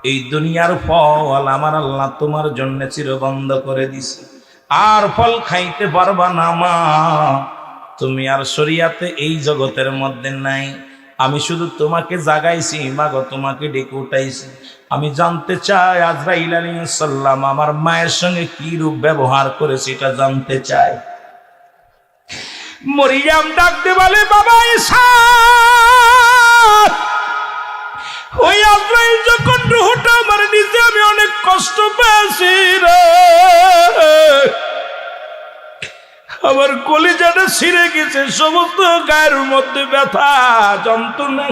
এই দুনিয়ার ফল আমার আল্লাহ তোমার জন্য চিরবন্ধ করে দিছে, আর ফল খাইতে পারবা না মা, তুমি আর শরিয়াতে এই জগতের মধ্যে নাই, আমি শুধু তোমাকে জাগাইছি মা গো, তোমাকে ডেকে উঠাইছি। আমি জানতে চাই আজরাইল আলাইহিস সালাম আমার মায়ের সঙ্গে কি রূপ ব্যবহার করেছে, এটা জানতে চাই। মরিয়ম ডাকতে বলে, বাবা ঈসা, ওই আজরাইল যখন রূহটা আমার নিতে, আমি অনেক কষ্ট পেয়েছি রে, আমার কলিজাটা ছিঁড়ে গেছে, সমস্ত গায়ের মধ্যে ব্যথা যন্ত্রণা।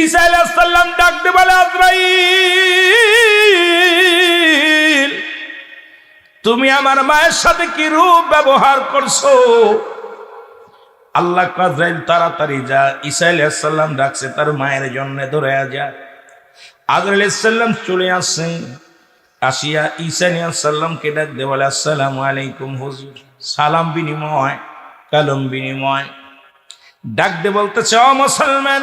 ঈসা আলাইহিস সালাম ডাকতে বলে, আজরাইল, তুমি আমার মায়ের সাথে কি রূপ ব্যবহার করছো? আল্লাহ, আজরাইল তাড়াতাড়ি যা, ঈসা আলাইহিস সালাম ডাকছে তার মায়ের জন্য, ধরে যা। আজরাইল আলাইহিস সালাম চলে আসছে, আসিয়া ঈসা আলাইহিস সালামকে ডাক দে, বলে, আসসালামু আলাইকুম হুজুর। সালাম বিনিময়, কালাম বিনিময়। ডাক দে বলতেছে, ও মুসলমান।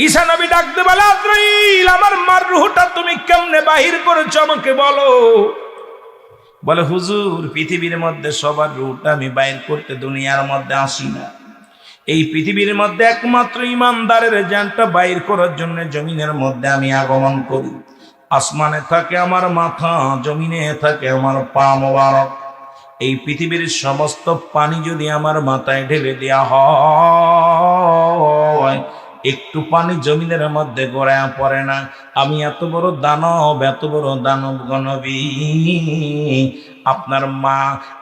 ঈসা নবী ডাক দে বলে, আজরাইল, আমার মার রূহটা তুমি কেমনে বাহির করেছো আমাকে বলো। বলে হুজুর, পৃথিবীর মধ্যে সবার রুট আমি বাইর করতে দুনিয়ার মধ্যে আসি না। এই পৃথিবীর মধ্যে একমাত্র ইমানদারের জানটা বাইর করার জন্য জমিনের মধ্যে আমি আগমন করি। আসমানে থাকে আমার মাথা, জমিনে থাকে আমার পা মোবারক। এই পৃথিবীর সমস্ত পানি যদি আমার মাথায় ঢেলে দেওয়া হয়, একটু পানি জমিনের মধ্যে গড়ায় পড়ে না। আমি এত বড় দানব গণবী।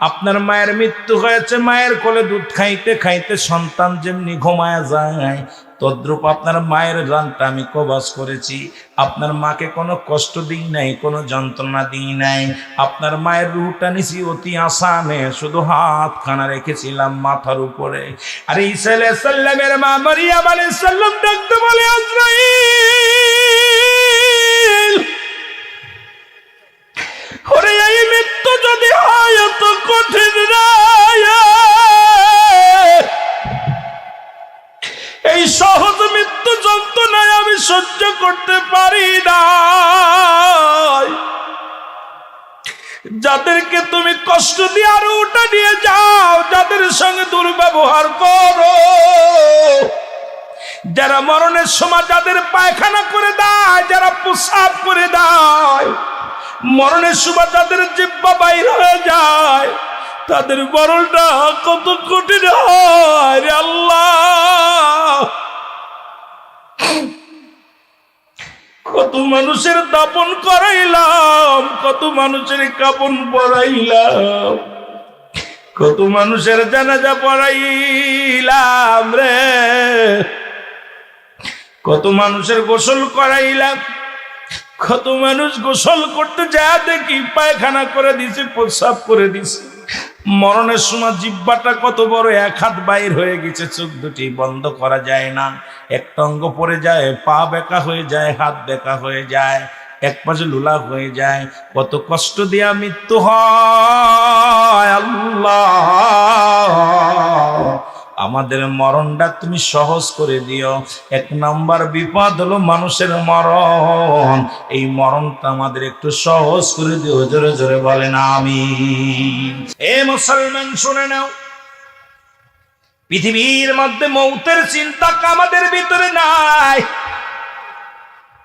আপনার মায়ের মৃত্যু হয়েছে, মায়ের কোলে দুধ খাইতে খাইতে সন্তান যেমনি ঘুমায় যায়, তদ্রূপ আপনার মায়ের জানটা আমি কবজ করেছি। আপনার মাকে কোনো কষ্ট দিই নাই, কোনো যন্ত্রণা দিই নাই। আপনার মায়ের রুহটা নিছি অতি আসানে, শুধু হাতখানা রেখেছিলাম মাথার উপরে। আর ঈসা আলাইহিস সালামের মা মারিয়াম আলাইহিস সালাম ডাকতে বলে, আজরাইল, ওরে এই মৃত্যু যদি হয় এত কঠিন নয়, এই সহজ মৃত্যু যন্ত্রণায় আমি সহ্য করতে পারি না। যাদেরকে তুমি কষ্ট দিয়ে আর ওটা নিয়ে যাও, যাদের সঙ্গে দুর্ব্যবহার করো, যারা মরণের সময় যাদের পায়খানা করে দেয়, যারা প্রস্রাব করে দেয়, মরণের সময় যাদের জিহ্বা বাইর হয়ে যায়, তাদের মরণটা কত কঠিন হয় রে আল্লাহ। কত মানুষের দাপন করাইলাম, কত মানুষের কাপন পরাইলাম, কত মানুষের জানাজা পড়াইলাম রে, কত মানুষের গোসল করাইলাম। কত মানুষ গোসল করতে যা দেখি পায়খানা করে দিছে, প্রস্রাব করে দিছে। মরণের সময় জিহ্বাটা কত বড়, এক হাত বাইর হয়ে গেছে, চোখ দুটি বন্ধ করা যায় না, একটা অঙ্গ পড়ে যায়, পা বেঁকা হয়ে যায়, হাত বেঁকা হয়ে যায়, এক পাশে লুলা হয়ে যায়। কত কষ্ট দিয়া মৃত্যু হয় আল্লাহ। আমাদের মরণটা তুমি সহজ করে দিও। এক নাম্বার বিপদ হলো মানুষের মরণ, এই মরণটা আমাদের একটু সহজ করে দিও। জোরে জোরে বলেন আমিন। এ মুসলমান শুনে নাও, পৃথিবীর মধ্যে মৌতের চিন্তা আমাদের ভিতরে নাই।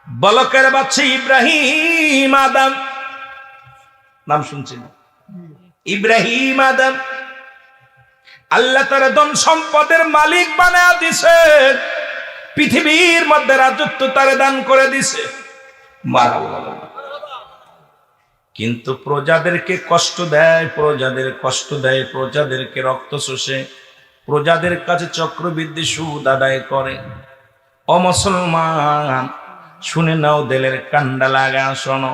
বলকের বাচ্চা ইব্রাহিম আদম, নাম শুনছেন? ইব্রাহিম আদম আল্লাহ তার ধন সম্পদের মালিক বানায়া দিছে, পৃথিবীর মধ্যে রাজত্ব তারে দান করে দিছে। কিন্তু প্রজাদেরকে কষ্ট দেয়, প্রজাদেরকে রক্ত শোষে, প্রজাদের কাছে চক্রবৃদ্ধি সুদ আদায় করে। ও মুসলমান শুনে নাও, দিলের কান্ডা লাগা শোনো।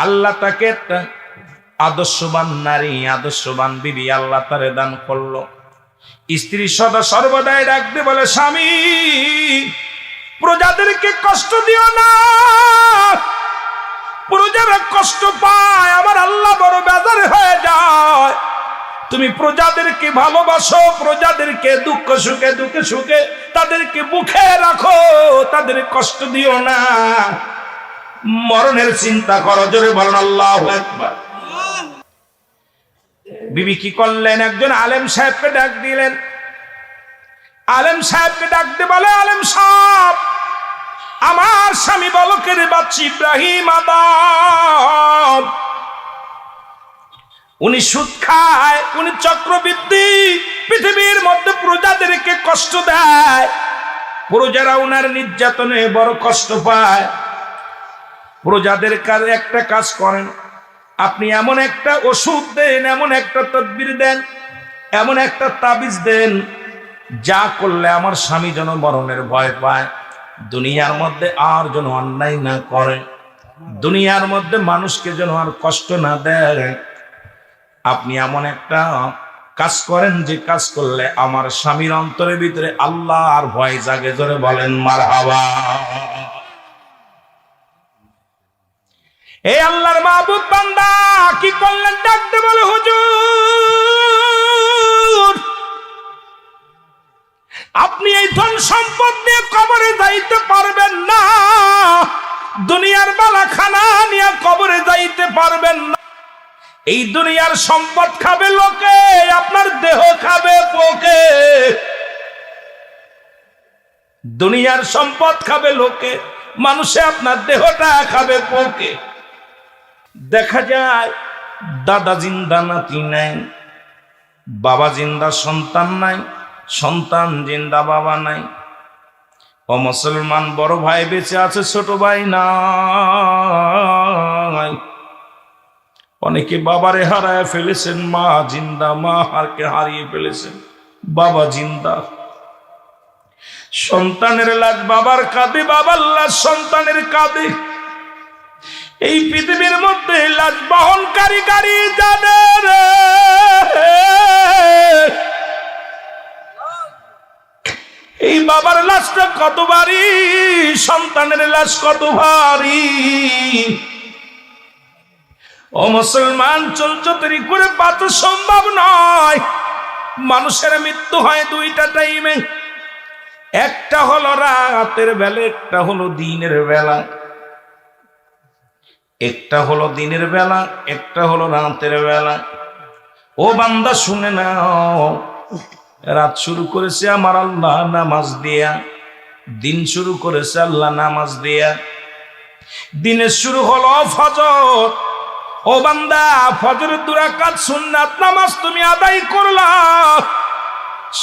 আল্লাহ তাকে একটা আদর্শবান নারী, আদর্শবান বিবি আল্লাহ তারে দান করলো। স্ত্রী সদা সর্বদাই ডাকতে বলে, স্বামী প্রজাদেরকে কষ্ট দিও না, প্রজারা কষ্ট পায়, আমার আল্লাহ বড় বেজার হয়ে যায়। তুমি প্রজাদেরকে ভালোবাসো, প্রজাদেরকে দুঃখে সুখে তাদেরকে বুকে রাখো, তাদের কষ্ট দিও না। মরণের চিন্তা করো। জোরে বলেন আল্লাহু আকবার। বিবি কি করলেন? একজন আলেম সাহেবকে ডাক দিলেন। আলেম সাহেবকে ডাকতে বলে, আলেম সাহেব, আমার স্বামী বলকের বাচ্চা ইব্রাহিম আদম, উনি সুদ খায়, উনি চক্রবৃদ্ধি, পৃথিবীর মধ্যে প্রজাদেরকে কষ্ট দেয়, প্রজারা উনার নির্যাতনে বড় কষ্ট পায়। প্রজাদের কাছে একটা কাজ করেন, আপনি এমন একটা ওষুধ দেন, এমন একটা তদবির দেন, এমন একটা তাবিজ দেন, যা করলে আমার স্বামী যেন মরণের ভয় পায়, দুনিয়ার মধ্যে আর যেন অন্যায় না করে, দুনিয়ার মধ্যে মানুষকে যেন আর কষ্ট না দেয়। আপনি এমন একটা কাজ করেন যে কাজ করলে আমার স্বামীর অন্তরের ভিতরে আল্লাহ আর ভয় জাগে। জোরে বলেন মারহাবা। এই আল্লাহর মাহবুব বান্দা কি করলেন? ডাকতে বলে, হুজুর আপনি এই ধন সম্পদ নিয়ে কবরে যাইতে পারবেন না, দুনিয়ার বালাখানা নিয়ে কবরে যাইতে পারবেন না। এই দুনিয়ার সম্পদ খাবে লোকে, আপনার দেহ খাবে পোকে। দুনিয়ার সম্পদ খাবে লোকে, মানুষে আপনার দেহটা খাবে পোকে। দেখা যায় দাদা জিন্দা নাতি নাই, বাবা জিন্দা সন্তান নাই, সন্তান জিন্দা বাবা নাই। ও মুসলমান, বড় ভাই বেঁচে আছে, ছোট ভাই নাই। অনেকে বাবারে হারায় ফেলেছেন, মা জিন্দা, মা হারকে হারিয়ে ফেলেছেন, বাবা জিন্দা। সন্তানের লাশ বাবার কাঁধে, বাবার লাশ সন্তানের কাঁধে। এই পৃথিবীর মধ্যে লাশ বহনকারী গাড়ি জানে রে, এই বাবার লাশটা কত ভারী, সন্তানের লাশ কত ভারী। ও মুসলমান, চলচতরি করে বাঁচা সম্ভব নয়। মানুষের মৃত্যু হয় দুইটা টাইমে, একটা হলো রাতের বেলা, একটা হলো দিনের বেলা। একটা হলো দিনের বেলা, একটা হলো রাতের বেলা। ও বান্দা শুনে নাও, রাত শুরু করেছে আমার আল্লাহ নামাজ দিয়া, দিন শুরু করেছে আল্লাহ নামাজ দিয়া। দিনের শুরু হলো ফজর। ও বান্দা, ফজরের 2 রাকাত সুন্নাত নামাজ তুমি আদায় করলা,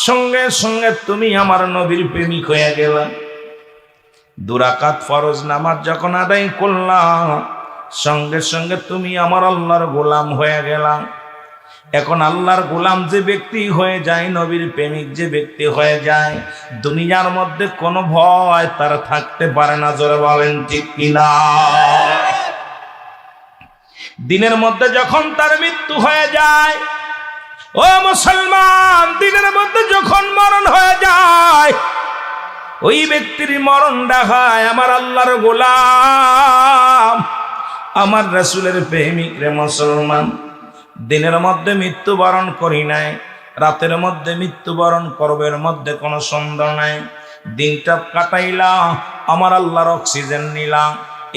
সঙ্গে সঙ্গে তুমি আমার নবীর প্রেমিক হয়ে গেলা। 2 রাকাত ফরজ নামাজ যখন আদায় করলাম, সঙ্গে সঙ্গে তুমি আমার আল্লাহর গোলাম হয়ে গেলা। এখন আল্লাহর গোলাম যে ব্যক্তি হয়ে যায়, নবীর প্রেমিক যে ব্যক্তি হয়ে যায়, দুনিয়ার মধ্যে কোনো ভয় তার থাকতে পারে না। জোরে বলেন ঠিক কিনা? দিনের মধ্যে যখন তার মৃত্যু হয়ে যায়, ও মুসলমান, দিনের মধ্যে যখন মরণ হয়ে যায়, ওই ব্যক্তির মরণটা হয় আমার আল্লাহর গোলাম, আমার রাসূলের প্রেমিক রে মুসলমান। দিনের মধ্যে মৃত্যুবরণ করি নাই, রাতের মধ্যে মৃত্যুবরণ করবের মধ্যে কোনো সন্দেহ নাই। দিনটা কাটাইলাম, আমার আল্লাহর অক্সিজেন নিলাম,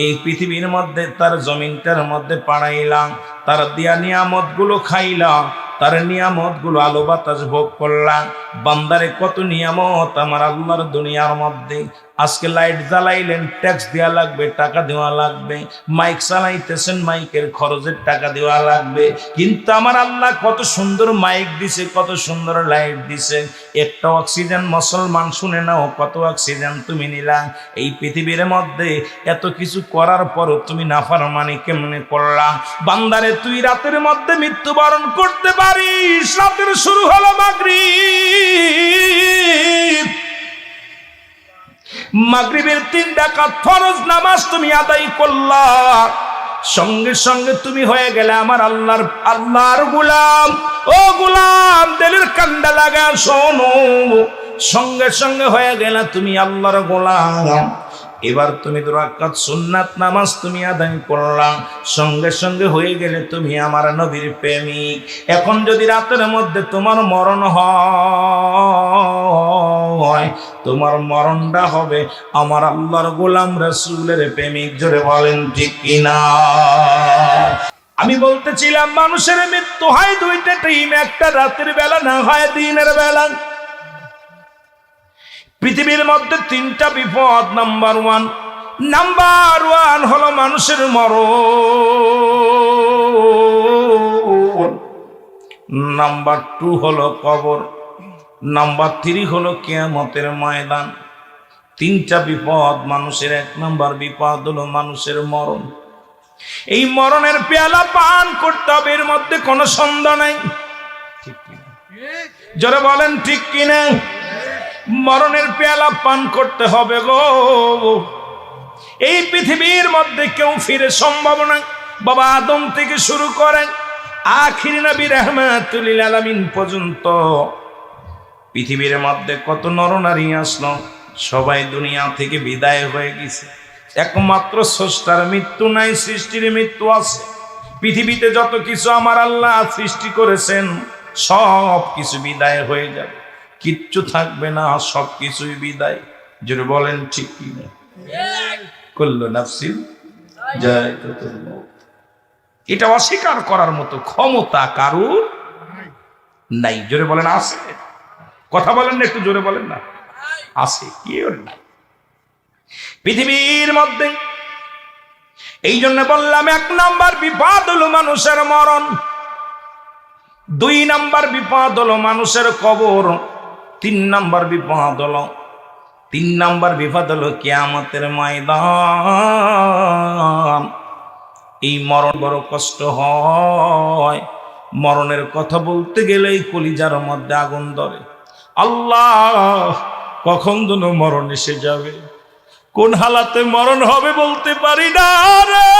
এই পৃথিবীর মধ্যে তার জমিনটার মধ্যে পাড়াইলাম, তার দিয়া নিয়ামত গুলো খাইলাম, তার নিয়ামত গুলো আলো বাতাস ভোগ করলাম। বান্দারে কত নিয়ামত আমার আল্লাহর দুনিয়ার মধ্যে। আজকে লাইট জ্বালাইলেন, ট্যাক্স দেওয়া লাগবে, টাকা দেওয়া লাগবে। মাইক চালাইতেছেন, মাইকের খরচের টাকা দেওয়া লাগবে। কিন্তু আমার আল্লাহ কত সুন্দর মাইক দিছে, কত সুন্দর লাইট দিছে। একটা অক্সিজেন মুসলমান শুনে নাও, কত অক্সিজেন তুমি নিলা। এই পৃথিবীর মধ্যে এত কিছু করার পরও তুমি নাফরমানি কেমনে করলা? বান্দারে, তুই রাতের মধ্যে মৃত্যুবরণ করতে পারিস। রাতের শুরু হলো মাগরিব, মাগরিবের 3 রাকাত ফরজ নামাজ তুমি আদায় করলা, সঙ্গে সঙ্গে তুমি হয়ে গেলে আমার আল্লাহর গোলাম। ও গোলাম, দিলের কান্ডা লাগা শোনো, সঙ্গে সঙ্গে হয়ে গেলে তুমি আল্লাহর গোলাম। এবার তুমি 2 রাকাত সুন্নাত নামাজ তুমি আদায় করলা, সঙ্গে সঙ্গে হয়ে গেলে তুমি আমার নবীর প্রেমিক। এখন যদি রাতের মধ্যে তোমার মরণ হয়, তোমার মরণটা হবে আমার আল্লাহর গোলাম রাসূলের প্রেমিক। জোরে বলেন ঠিক কিনা? আমি বলতেছিলাম, মানুষের মৃত্যু হয় 2টা টাইম, একটা রাতের বেলা, না হয় দিনের বেলা। পৃথিবীর মধ্যে 3টা বিপদ। নাম্বার ওয়ান হলো মানুষের মরণ, নাম্বার 2 হলো কবর, নাম্বার 3 হলো কিয়ামতের ময়দান। 3টা বিপদ মানুষের। 1 নম্বর বিপদ হলো মানুষের মরণ। এই মরণের পেয়ালা পান করতে হবে, এর মধ্যে কোনো সন্দেহ নাই। ঠিক কিনা? জোরে বলেন ঠিক কিনা? মরণের পেয়ালা পান করতে হবে গো। এই পৃথিবীর মধ্যে কেউ ফিরে সম্ভব না। বাবা আদম থেকে শুরু করেন আখির নবী রাহমাতুল লিল আলামিন পর্যন্ত পৃথিবীর মধ্যে কত নরনারী আসলো, সবাই দুনিয়া থেকে বিদায় হয়ে গেছে। একমাত্র স্রষ্টার মৃত্যু নাই, সৃষ্টির মৃত্যু আছে। পৃথিবীতে যত কিছু আমার আল্লাহ সৃষ্টি করেছেন, সব কিছু বিদায় হয়ে যাবে, কিচ্ছু থাকবে না, সব কিছুই বিদায়। যদি বলেন ঠিক কিনা? কুল্লু নাফসিন যায়কাতুল মউত। এটা অস্বীকার করার মতো ক্ষমতা কারুর নাই। জোরে বলেন আছে? কথা বলেন না, একটু জোরে বলেন না। আছে, কি নাই পৃথিবীর মধ্যে। এই জন্য বললাম, 1 নাম্বার বিপদ হলো মানুষের মরণ, 2 নাম্বার বিপদ হলো মানুষের কবর, 3 নাম্বার বিপদ হলো কিয়ামতের ময়দান। এই মরণ বড় কষ্ট হয়, মরণের কথা বলতে গেলেই কলিজার মধ্যে আগুন ধরে। আল্লাহ, কখন যেন মরণ এসে যাবে, কোন হালাতে মরণ হবে বলতে পারি না রে।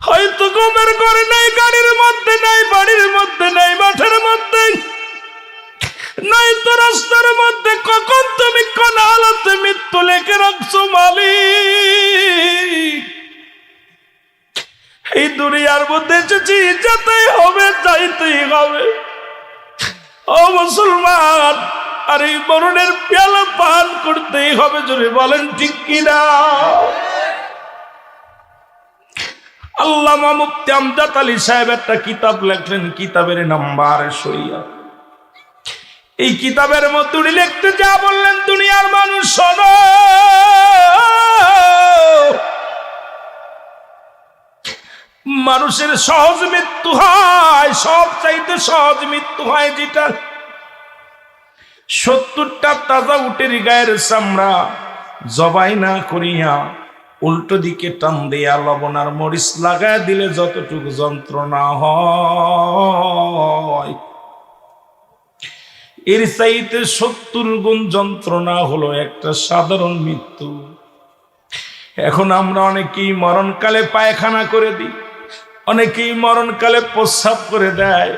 হয়তো ঘুমের ঘরে নাই, গাড়ির মধ্যে নাই, বাড়ির মধ্যে নাই, মাঠের মধ্যে নাই, তো রাস্তার মধ্যে। কখন তুমি কোন হালাতে মৃত্যু লেখে রাখছো মালিক? এই দুনিয়ার মধ্যে এসেছি, যেতেই হবে, যাইতেই হবে। ও মুসলমান, আর এই মরণের পেয়ালা পান করতেই হবে। জোরে বলেন ঠিক কিনা? আল্লামা মুফতি আমজাদ আলী সাহেব একটা কিতাব লেখলেন, কিতাবের নাম্বার সইয়া। এই কিতাবের মধ্যে উনি লিখতে যা বললেন, দুনিয়ার মানুষ শোনো, মানুষের সহজ মৃত্যু হয়, সব চাইতে সহজ মৃত্যু হয় যেটা, 70টা তাজা উটের গায়ের চামড়া জবাই না করিয়া উল্টো দিকে টান দিয়া লবণ আর মরিচ লাগায় দিলে যতটুকু যন্ত্রণা হয়, এর চাইতে 70 গুণ যন্ত্রণা হলো একটা সাধারণ মৃত্যু। এখন আমরা অনেকেই মরণকালে পায়খানা করে দিই, অনেকেই মরণকালে প্রস্রাব করে দেয়,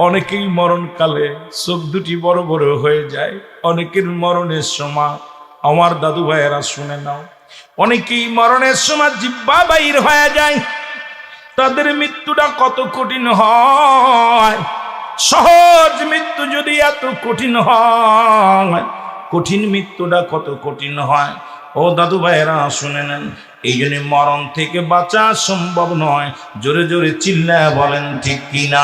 অনেকেই মরণকালে চোখ দুটি বড় বড় হয়ে যায়, অনেকের মরণের সময়, আমার দাদু ভাইয়েরা শুনে নাও, অনেকেই মরণের সময় জিহ্বা বাইর হয়ে যায়। তাদের মৃত্যুটা কত কঠিন হয়। সহজ মৃত্যু যদি এত কঠিন হয়, কঠিন মৃত্যুটা কত কঠিন হয়। ও দাদু ভাইয়েরা শুনে নেন, এই জন্য মরণ থেকে বাঁচা সম্ভব নয়। জোরে জোরে চিল্লায় বলেন ঠিক কিনা?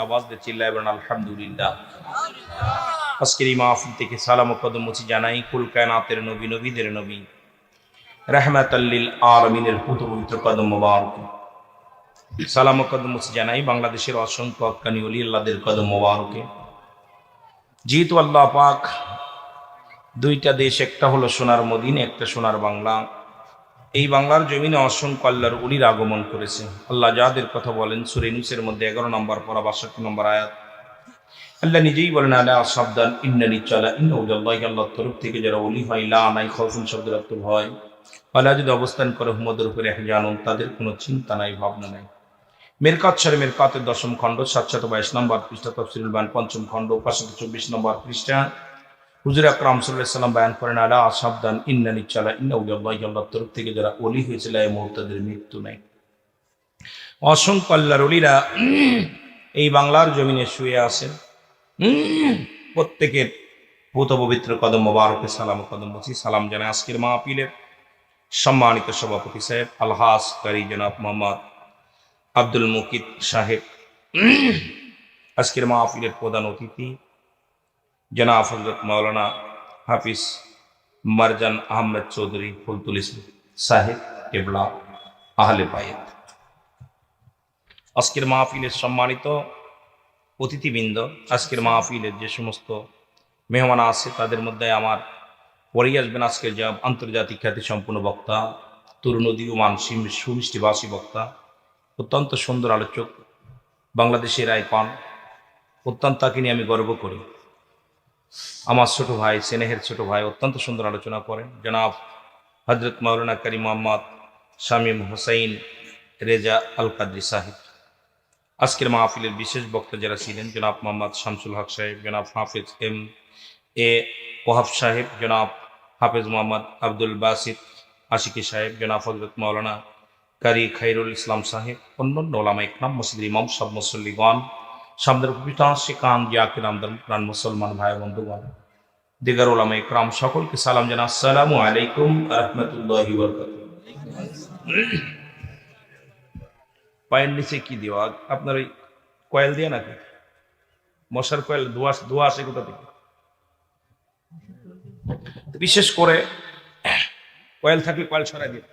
আওয়াজ দিয়ে চিল্লায় বলেন আলহামদুলিল্লাহ। আজকের এই মাহফিল থেকে সালাম ও কদম মুছি জানাই কুল কায়নাতের নবী, নবীদের নবী, রাহমাতাল লিল আলামিনের পবিত্র কদম মোবারক। সালাম ও কদম মুছি জানাই বাংলাদেশের অসংখ্য হক্কানি ওলি আল্লাহদের কদম মোবারকে। যেহেতু আল্লাহ পাক 2টা দেশ, একটা হলো সোনার মদিনা, একটা সোনার বাংলা, এই বাংলার জমিনে অসংখ্য আল্লাহর ওলির আগমন করেছে। আল্লাহ যাদের কথা বলেন সূরা ইউনূসের মধ্যে 11 নম্বর পারা 62 নম্বর আয়াত, আল্লাহ নিজেই বলেন আলা সাবধান ইন্নানি চালা ইন্নাল্লাহি, আল্লাহর তরফ থেকে যারা ওলি হয়, লা নাই খাউফুন শব্দের অর্থ ভয়, আল্লাহ যদি অবস্থান করে হুমদের উপরে জানুন, তাদের কোনো চিন্তা নাই, ভাবনা নাই। মেরকাত শরীফ মেরকাতের 10ম খণ্ড 722 নম্বর পৃষ্ঠা, তাফসীরুল বায়ান 5ম খণ্ড 524 নম্বর পৃষ্ঠা, হুজুর আকরাম সাল্লাল্লাহু আলাইহি ওয়াসাল্লাম বয়ান করেন আলা সাবধান ইন্নানি চালা ইন্নাল্লাহি, আল্লাহর তরফ থেকে যারা ওলি হয়েছিল এই মুহূর্তে তাদের মৃত্যু নাই। অসংখ্য আল্লাহর ওলিরা এই বাংলার জমিনে শুয়ে আছেন। প্রত্যেকের পুত পবিত্র কদম মোবারকে সালাম কদম মুছি। সালাম জানাই আজকের মাহফিলের সম্মানিত সভাপতি সাহেব আলহাজ কারি জনাব মোহাম্মদ আব্দুল মুকিত সাহেব, আজকের মাহফিলের প্রধান অতিথি জনাব হযরত মাওলানা হাফিজ মারজান আহমেদ চৌধুরী ফুলতুলি সাহেব কেবলা আহলে বায়াত, আজকের মাহফিলের সম্মানিত অতিথিবৃন্দ, আজকের মাহফিলের যে সমস্ত মেহমান আছে তাদের মধ্যে আমার পরেই আসবেন আজকের যা আন্তর্জাতিক খ্যাতি সম্পূর্ণ বক্তা, তরুণ উদীয়মান সুমিষ্টিভাষী বক্তা, অত্যন্ত সুন্দর আলোচক, বাংলাদেশের আইকন, অত্যন্ত তাকে নিয়ে আমি গর্ব করি। আমার ছোট ভাই, স্নেহের ছোট ভাই, অত্যন্ত সুন্দর আলোচনা করেন জনাব হযরত মাওলানা কারি মোহাম্মদ শামীম হোসাইন রেজা আল কাদরি সাহেব। আজকের মাহফিলের বিশেষ বক্তা যারা ছিলেন জনাব মোহাম্মদ শামসুল হক সাহেব, জনাব হাফিজ এম.এ. ওয়াহাব সাহেব, জনাব হাফিজ মোহাম্মদ আব্দুল বাসিত আশিকি সাহেব, জনাব হযরত মাওলানা কারি খায়রুল ইসলাম সাহেব, অন্যান্য ওলামা ইকরাম, মসজিদের ইমাম, সব মুসল্লিগণ, সামনের পিতা শিকান জাকির আমদান প্রাণ মুসলমান ভাই বন্ধুগণ, দিগার ওলামা ইকরাম সকলকে সালাম জানা। আসসালামু আলাইকুম ওয়া রাহমাতুল্লাহি ওয়া বারাকাতুহু। পায়ের নিচে কি দেওয়া আপনার ওই কয়েল দিয়ে নাকি মশার কয়েল ধোয়া আসে কোথা থেকে? বিশেষ করে কয়েল থাকলে কয়েল সরাই দিয়ে।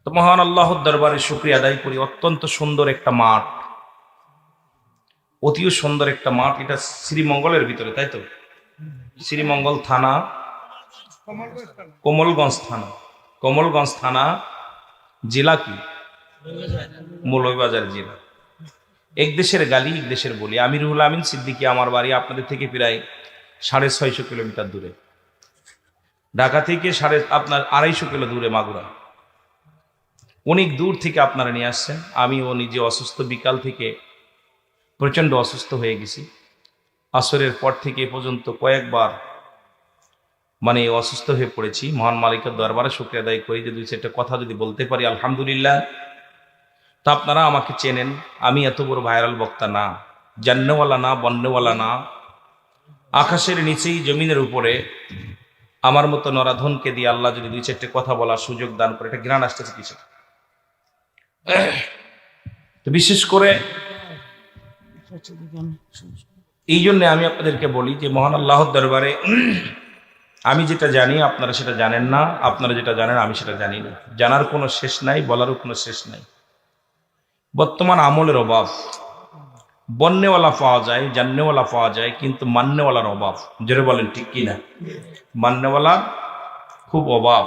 তো মহান আল্লাহর দরবারে শুকরিয়া আদায় করি, অত্যন্ত সুন্দর একটা মাঠ, অতিও সুন্দর একটা মাঠ। এটা শ্রীমঙ্গলের ভিতরে, তাই তো? শ্রীমঙ্গল থানা, কমলগঞ্জ থানা, জেলা কি? মৌলভীবাজার জেলা। এক দেশের গালি এক দেশের বলি। আমি রুহুল আমিন সিদ্দিকী, আমার বাড়ি আপনাদের থেকে প্রায় 650 কিলোমিটার দূরে। ঢাকা থেকে আপনার 250 কিলো দূরে মাগুরা। অনেক দূর থেকে আপনারা নিয়ে আসছেন। আমিও নিজে অসুস্থ, বিকাল থেকে প্রচণ্ড অসুস্থ হয়ে গেছি। আসরের পর থেকে এ পর্যন্ত কয়েকবার মানে অসুস্থ হয়ে পড়েছি। মহান মালিকের দরবারে শুকরিয়া আদায় করি যে 2-4টা কথা যদি বলতে পারি আলহামদুলিল্লাহ। তা আপনারা আমাকে চেনেন, আমি এত বড় ভাইরাল বক্তা না, জান্নওয়ালা না, বন্যওয়ালা না। আকাশের নিচেই জমিনের উপরে আমার মতো নরাধনকে দিয়ে আল্লাহ যদি 2-4টে কথা বলার সুযোগ দান করে, এটা জ্ঞান আসতেছে কিছু। তো বিশেষ করে এই জন্য আমি আপনাদেরকে বলি যে মহান আল্লাহর দরবারে আমি যেটা জানি আপনারা সেটা জানেন না, আপনারা যেটা জানেন আমি সেটা জানি না। জানার কোনো শেষ নাই, বলারও কোনো শেষ নাই। বর্তমান আমলের অভাব। বন্যওয়ালা পাওয়া যায়, জান্নেওয়ালা পাওয়া যায়, কিন্তু মান্যওয়ালার অভাব। জোরে বলেন ঠিক কিনা? মান্যওয়ালার খুব অভাব।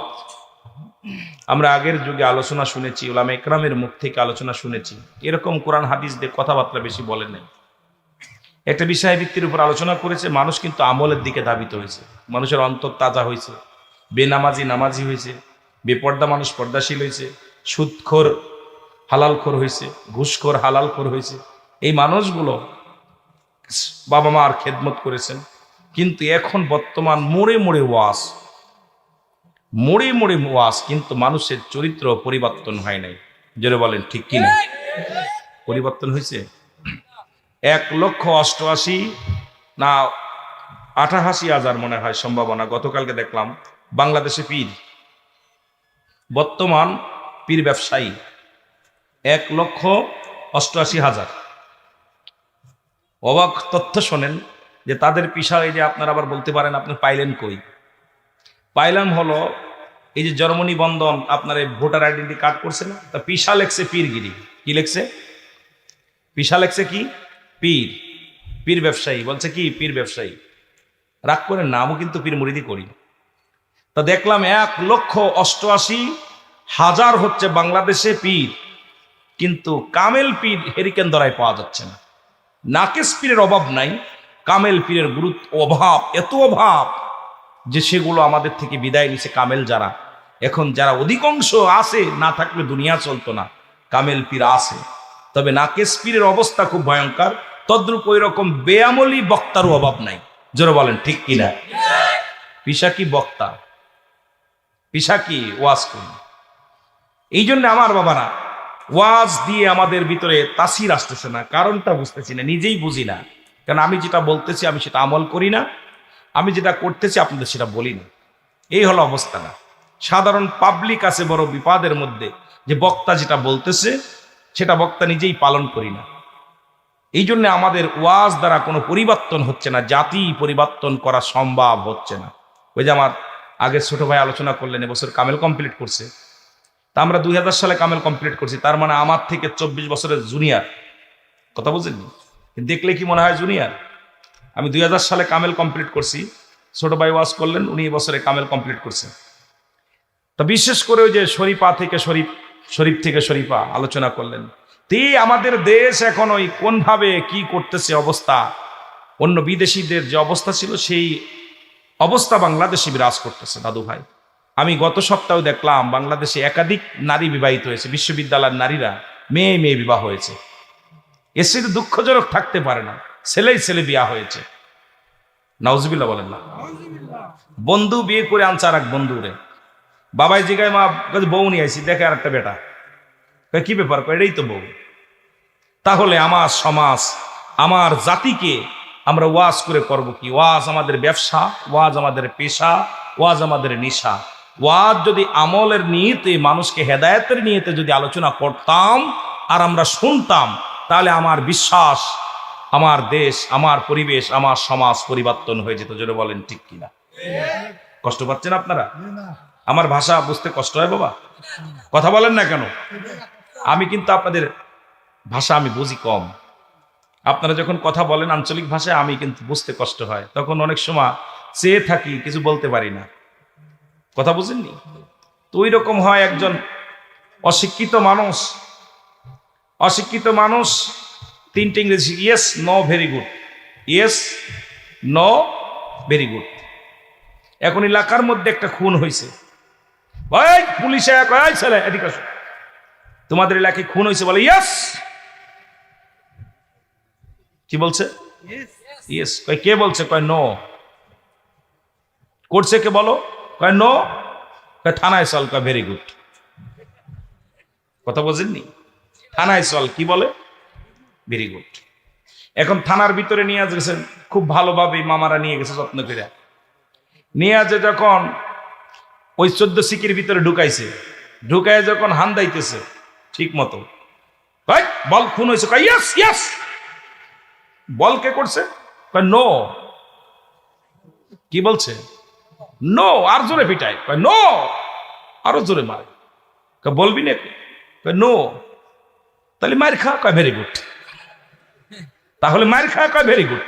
আমরা আগের যুগে আলোচনা শুনেছি, উলামা ইকরামের মুখ থেকে আলোচনা শুনেছি, এরকম কোরআন হাদিস দিয়ে কথাবার্তা বেশি বলে নাই। একটা বিষয় ভিত্তির উপর আলোচনা করেছে, মানুষ কিন্তু আমলের দিকে ধাবিত হয়েছে। মানুষের অন্তর তাজা হয়েছে, বেনামাজি নামাজি হয়েছে, বেপর্দা মানুষ পর্দাশীল হয়েছে, সুদখোর হালালখোর হয়েছে, ঘুষখোর হালালখোর হয়েছে। এই মানুষগুলো বাবা মার খেদমত করেছেন, কিন্তু এখন বর্তমান মোড়ে মোড়ে ওয়াজ, কিন্তু মানুষের চরিত্র পরিবর্তন হয় নাই। জোরে বলেন ঠিক কিনা? পরিবর্তন হয়েছে। 1,88,000 না 88,000 মনে হয় সম্ভাবনা, গতকালকে দেখলাম বাংলাদেশে পীর, বর্তমান পীর ব্যবসায়ী 1,88,000। অবাক তথ্য শোনেন যে তাদের পিসা, এই যে আপনারা আবার বলতে পারেন আপনি পাইলেন কই? পাইলাম হলো এই যে জন্মনি বন্ধন, আপনার এই ভোটার আইডেন্টি কার্ড করছে না, তা পিসা লেখছে পীরগিরি। কি লেখছে? পিসা লেখছে কি? পীর ব্যবসায়ী। বলছে কি পীর ব্যবসায়ী। রাগ করেন না, আমি কিন্তু পীর মুরিদি করি। তা দেখলাম 1,88,000 হচ্ছে বাংলাদেশে পীর, কিন্তু কামেল পীর হেরিকেন ধরায় পাওয়া যাচ্ছে না। নাকেশ পীরের অভাব নাই, কামেল পীরের গুরুত্ব অভাব, এত অভাব যে সেগুলো আমাদের থেকে বিদায় নিছে। কামেল যারা এখন, যারা অধিকাংশ আছে, না থাকলে দুনিয়া চলতো না। কামেল পীর আছে, তবে নাকেশ পীরের অবস্থা খুব ভয়ঙ্কর। তদ্রূপ ওই রকম বেআমলি বক্তারও অভাব নাই। জোরে বলেন ঠিক কিনা? পিসা কি বক্তা, পিসা কি ওয়াজ করি। এই জন্য আমার বাবারা, ওয়াজ দিয়ে আমাদের ভিতরে তাসির আসতেছে না, কারণটা বুঝতেছি না, নিজেই বুঝি না। কারণ আমি যেটা বলতেছি আমি সেটা আমল করি না, আমি যেটা করতেছি আপনাদের সেটা বলি না। এই হলো অবস্থা না। সাধারণ পাবলিক আছে বড় বিপদের মধ্যে, যে বক্তা যেটা বলতেছে সেটা বক্তা নিজেই পালন করি না। এই জন্য আমাদের ওয়াজ দ্বারা কোনো পরিবর্তন হচ্ছে না, জাতি পরিবর্তন করা সম্ভব হচ্ছে না। ওই যে আমার আগের ছোট ভাই আলোচনা করলেন, এবছর কামেল কমপ্লিট করছে। তা আমরা 2000 সালে কামেল কমপ্লিট করছি, তার মানে আমার থেকে 24 বছরের জুনিয়র। কথা বুঝলেন? দেখলে কি মনে হয় জুনিয়র? আমি 2000 সালে কামেল কমপ্লিট করছি, ছোট ভাই ওয়াজ করলেন, উনি এবছরে কামেল কমপ্লিট করছেন। তা বিশেষ করে ওই যে শরীফ থেকে শরীফা আলোচনা করলেন। আমাদের দেশ এখন ওই কোনভাবে কি করতেছে অবস্থা, অন্য বিদেশিদের যে অবস্থা ছিল সেই অবস্থা বাংলাদেশে বিরাজ করতেছে। দাদু ভাই, আমি গত সপ্তাহে দেখলাম বাংলাদেশে একাধিক নারী বিবাহিত হয়েছে, বিশ্ববিদ্যালয়ের নারীরা মেয়ে বিবাহ হয়েছে। এসে দুঃখজনক থাকতে পারে না, ছেলে বিয়া হয়েছে। নাউজুবিল্লাহ বলেন না। বন্ধু বিয়ে করে আনছে আর এক বন্ধুরে, বাবাই জিগায় মা বউ নিয়ে আইসি, দেখে আর একটা বেটা। কি ব্যাপার? এটাই তো বউ। তাহলে আমার সমাজ, আমার জাতিকে আমরা ওয়াজ করে করব কি? ওয়াজ আমাদের ব্যবসা, ওয়াজ আমাদের পেশা, ওয়াজ আমাদের নেশা। ওয়াজ যদি আমলের নিয়তে, মানুষকে হেদায়েতের নিয়তে যদি আলোচনা করতাম আর আমরা শুনতাম, তাহলে আমার বিশ্বাস আমার দেশ, আমার পরিবেশ, আমার সমাজ পরিবর্তন হয়ে যেত। জোরে বলেন ঠিক কিনা? কষ্ট পাচ্ছেন আপনারা? আমার ভাষা বুঝতে কষ্ট হয় বাবা? কথা বলেন না কেন? আমি কিন্তু আপনাদের ভাষা আমি বুঝি কম। আপনারা যখন কথা বলেন আঞ্চলিক ভাষায়, আমি কিন্তু বুঝতে কষ্ট হয়, তখন অনেক সময় চেয়ে থাকি, কিছু বলতে পারি না। কথা বুঝেননি তো? ওই রকম হয় একজন অশিক্ষিত মানুষ তিনটে ইংরেজি, yes no very good, yes no very good. এখন এলাকার মধ্যে একটা খুন হয়েছে, পুলিশ ছেলে এদিকে আসো, তোমাদের এলাকায় খুন হয়েছে, বলে ইয়েস। কি বলছে? ইয়েস। কয় কে বলছে? কয় নো। করছে কে বলো? কয় নো। কয় থানায় চল। কয় ভেরি গুড। কথা বোঝেননি? থানায় চল কি বলে? Very good. এখন থানার ভিতরে নিয়ে গেছেন, খুব ভালোভাবে মামারা নিয়ে গেছে যত্ন করে। নিয়ে যে যখন ওই 14 সিকির ভিতরে ঢুকায় যখন হান দাইতেছে ঠিক মতো, বল খুন হয়েছে। কয় ইয়েস ইয়েস। বল কে করছে? কয় নো। কি বলছে? নো। আর জোরে পিটায়। কয় নো। আরো জোরে মারে। কয় বলবি না? কয় নো। তাহলে মার খা। কয় ভেরি গুড। তাহলে মার খা। কয় ভেরি গুড।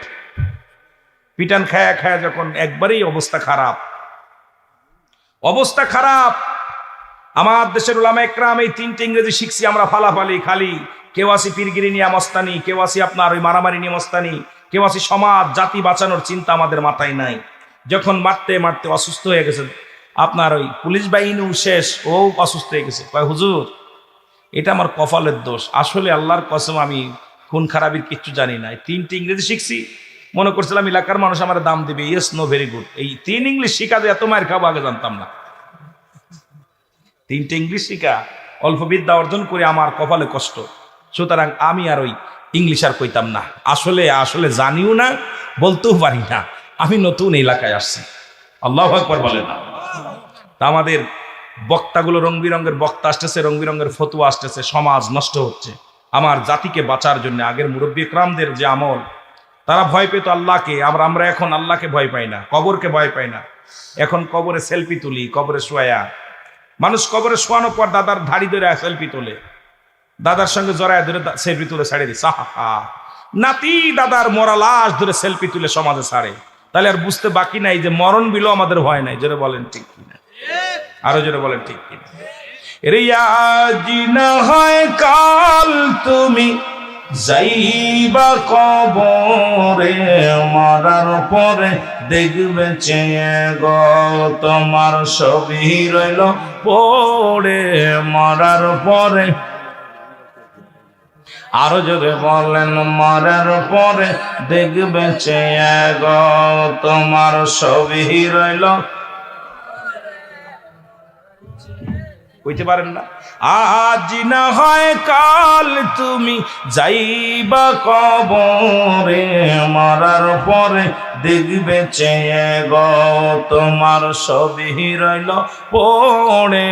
পিটান খায়া যখন একবারেই অবস্থা খারাপ। আমার দেশের উলামা একরাম এই 3টে ইংরেজি শিখছি আমরা ফালাফালি, খালি কেউ আসি পীরগিরি নিয়ে মস্তানি, কেউ আসি আপনার ওই মারামারি নিয়ে মস্তানি, কেউ আসি সমাজ জাতি বাঁচানোর চিন্তা আমাদের মাথায় নাই। যখন মারতে অসুস্থ হয়ে গেছে, আপনার ওই পুলিশ বাহিনী শেষ, ও অসুস্থ হয়ে গেছে। কয় হুজুর, এটা আমার কপালের দোষ, আসলে আল্লাহর কসম আমি খুন খারাপির কিচ্ছু জানি না। 3টে ইংরেজি শিখছি, মনে করছিলাম এলাকার মানুষ আমার দাম দিবে, ইয়েস নো ভেরি গুড। এই 3 ইংলিশ শিখা যে এত মায়ের খাবো আগে জানতাম না। 3টে ইংলিশ শিখা অল্প বিদ্যা অর্জন করে আমার কপালে কষ্ট, সুতরাং আমি আর ওই ইংলিশ আর কইতাম না। আসলে জানিও না, বলতেও পারি না। আমি নতুন এলাকায় আসছি। আল্লাহু আকবার বলেন না? তা আমাদের বক্তাগুলো রং বিরঙ্গের বক্তা আসতেছে, রং বিরঙ্গের ফতুয়া আসতেছে, সমাজ নষ্ট হচ্ছে। আমার জাতিকে বাঁচার জন্য আগের মুরব্বী ইকরামদের যে আমল, তারা ভয় পেত আল্লাহকে, আমরা এখন আল্লাহকে ভয় পাই না, কবরকে ভয় পাই না। এখন কবরে সেলফি তুলি, কবরে শোয়া মানুষ, কবরে শোয়ানোর পর দাদার ধাড়ি ধরে সেলফি তোলে, দাদার সঙ্গে জড়ায় ধরে সেলফি তুলে ছাড়ে দিচ্ছে। নাতি দাদার মরা লাশ ধরে সেলফি তুলে সমাজে ছাড়ে। তাহলে আর বুঝতে বাকি নাই যে মরণ বিলো আমাদের ভয় নাই। জোরে বলেন ঠিক কিনা? আরো জোরে বলেন ঠিক কিনা? রিয়াজি না হয় কাল তুমি যাইবা কবরে, মরার পরে দেখবে চেয়ে গো, তোমার ছবি রইল পড়ে মরার পরে। আরো জোরে বলেন, মরার পরে দেখবে চেয়ে গো, তোমার ছবি রইল। কইতে পারেন না? আজ না হয় কাল তুমি যাইবা কবরে, মরার পরে দেখবে চেয়ে গো, তোমার ছবি রইল পড়ে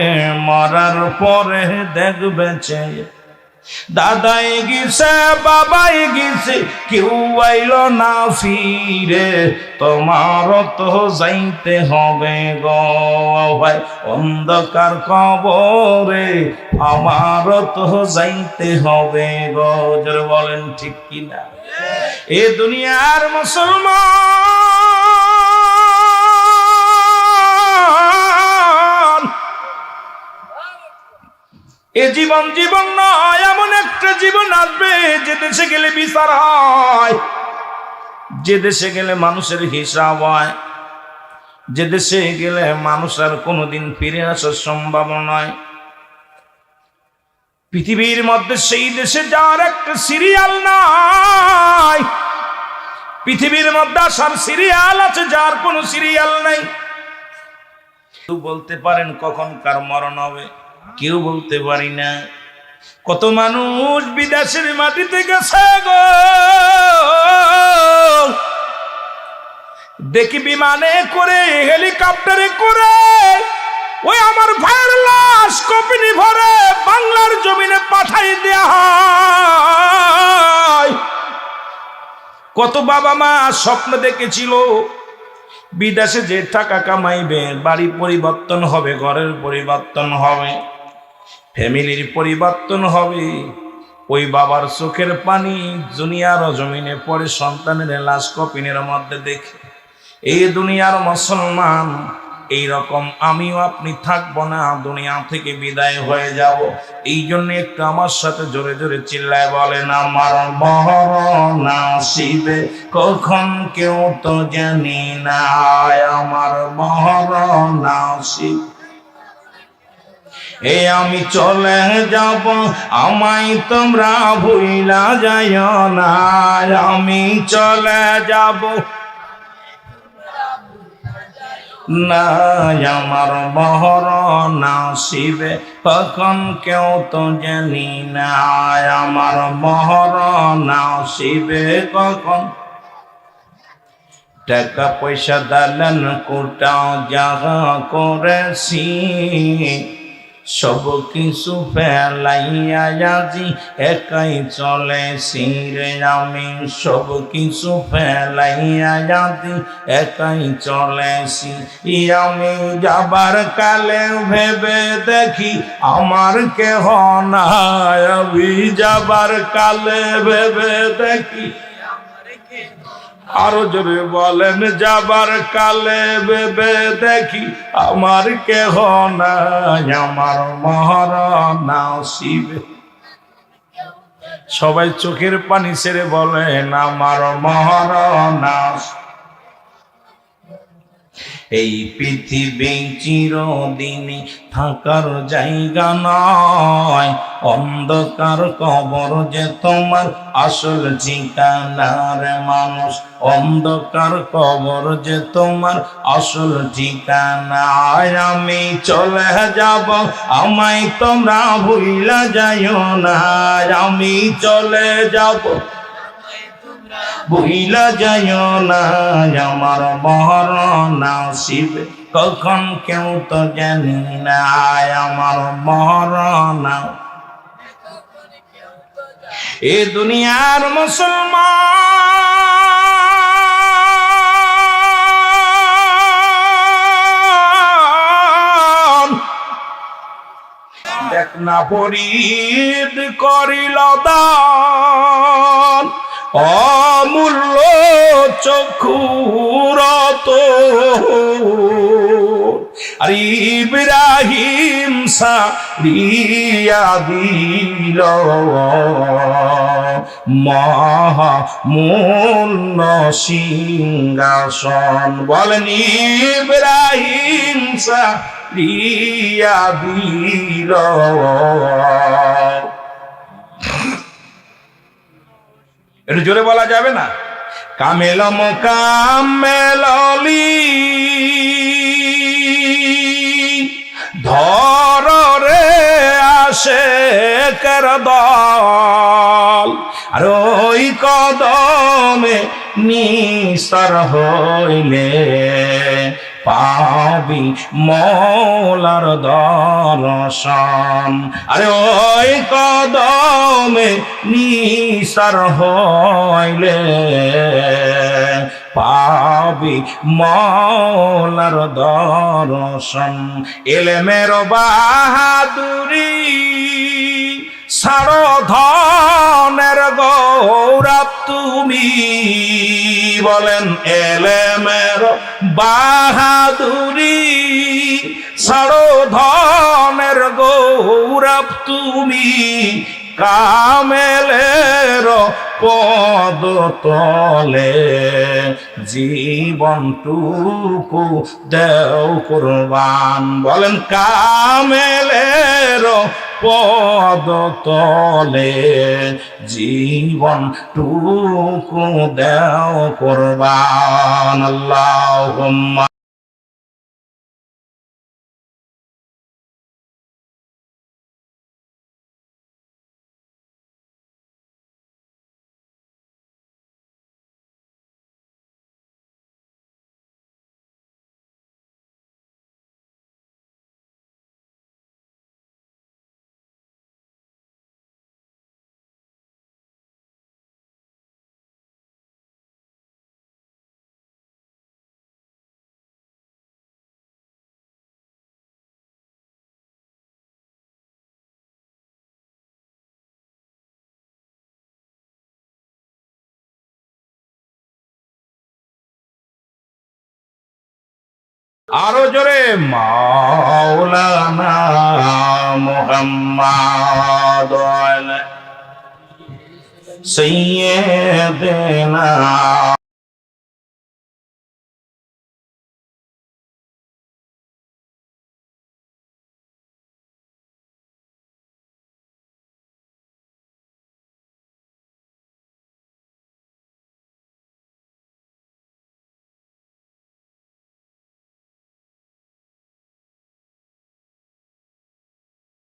মরার পরে দেখবে চেয়ে। দাদাই গেছে, বাবাই গেছে, কেউ আইল না ফিরে, তোমার তো যাইতে হবে গো ভাই অন্ধকার কবরে, আমার তো যাইতে হবে গো। যারা বলেন ঠিক কিনা? এ দুনিয়ার মুসলমান, এ জীবন নয়, এমন একটা জীবন আসবে যে দেশে গেলে বিচার হয়, যে দেশে গেলে মানুষের হিসাব হয়, যে দেশে গেলে মানুষ আর কোনোদিন ফিরে আসার সম্ভব নয়। পৃথিবীর মধ্যে সেই দেশে যার একটা সিরিয়াল নাই, পৃথিবীর মধ্যে আসার সিরিয়াল আছে, যার কোনো সিরিয়াল নাই। কেউ বলতে পারেন কখন কার মরণ হবে? কেউ বলতে পারি না। কত মানুষ বিদেশের মাটিতে গেছে গো, দেখি বিমানে করে, হেলিকপ্টারে করে, ওই আমার ভাইয়ের লাশ কফিনে ভরে বাংলার জমিনে পাঠাই দেয়া হয়। কত বাবা মা স্বপ্ন দেখেছিল বিদেশে যে টাকা কামাইবে, বাড়ি পরিবর্তন হবে, ঘরের পরিবর্তন হবে, ফ্যামিলির পরিবর্তন হবে। ওই বাবার চোখের পানি দুনিয়ার জমিনে পড়ে সন্তানের লাশ কফিনের মধ্যে দেখে এই দুনিয়ার মুসলমান এইরকম আমিও আপনি থাকবো না, দুনিয়া থেকে বিদায় হয়ে যাব। এই জন্য একটু আমার সাথে জোরে জোরে চিল্লায় বলেন, আমার মরণ আসিবে কখন কেউ তো জানি না, আমার মরণ আসিবে। এ আমি চলে যাব, আমায় তোমরা ভুইলা যাইও না, আমি চলে যাব না, আমার মরণ আসিবে কখন কেউ তো জানি না, আমার মরণ আসিবে কখন। টাকা পয়সা দালান কোটা জাগা করেছি, সব কিছু ফেলাইয়া আজি একাই চলেছি রে, আমি সব কিছু ফেলাইয়া আজি একাই চলেছি। আমি যাবার কালে ভেবে দেখি আমার কেহ নাই, আমি যাবার কালে ভেবে দেখি। আরো জোরে বলেন, যাবার কালে ভেবে দেখি আমার কেহ নাই, আমার মরণ আসিবে। সবাই চোখের পানি ছেড়ে বলেন, আমার মরণ আসিবে। এই পৃথিবী চিরদিনই থাকার জায়গা নয়, অন্ধকার কবর যে তোমার আসল ঠিকানা রে মানুষ, অন্ধকার কবর যে তোমার আসল ঠিকানা। আমি চলে যাব, আমায় তোমরা ভুইলা যাইও না, আমি চলে যাব ভুইলা যাইও না, আমার মরণ আসিবে কখন কেউ তো জানি না, আমার মরণ। এ দুনিয়ার মুসলমান দেখ না ফরিদ করিল দান, অমূল্য চক্ষুরত, আর ইব্রাহিম সারিয়া দিল মহামূল্য সিংহাসন। বলেন, ইব্রাহিম সারিয়া দিল। একটু জোরে বলা যাবে না? কামেল মোকামেলি ধর রে আসে কের দল, আর ওই কদমে নিসার হইলে পাবি মৌলার দর্শন। আরে ওই কদমে নিসার হইলে পাবি মৌলার দর্শন। এলেমের বাহাদুরি ছাড়ো ধনের গৌরব তুমি, বলেন এলেমের বাহাদুরি ছাড়ো ধনের গৌরব তুমি, কামেলের পদ তলে জীবনটুকু দেও কুরবান। বলেন, কামেলের পদ তলে জীবনটুকু দেও কুরবান। আল্লাহুম্মা আরো জোরে মাওলানা মুহাম্মাদ সাইয়্যিদিনা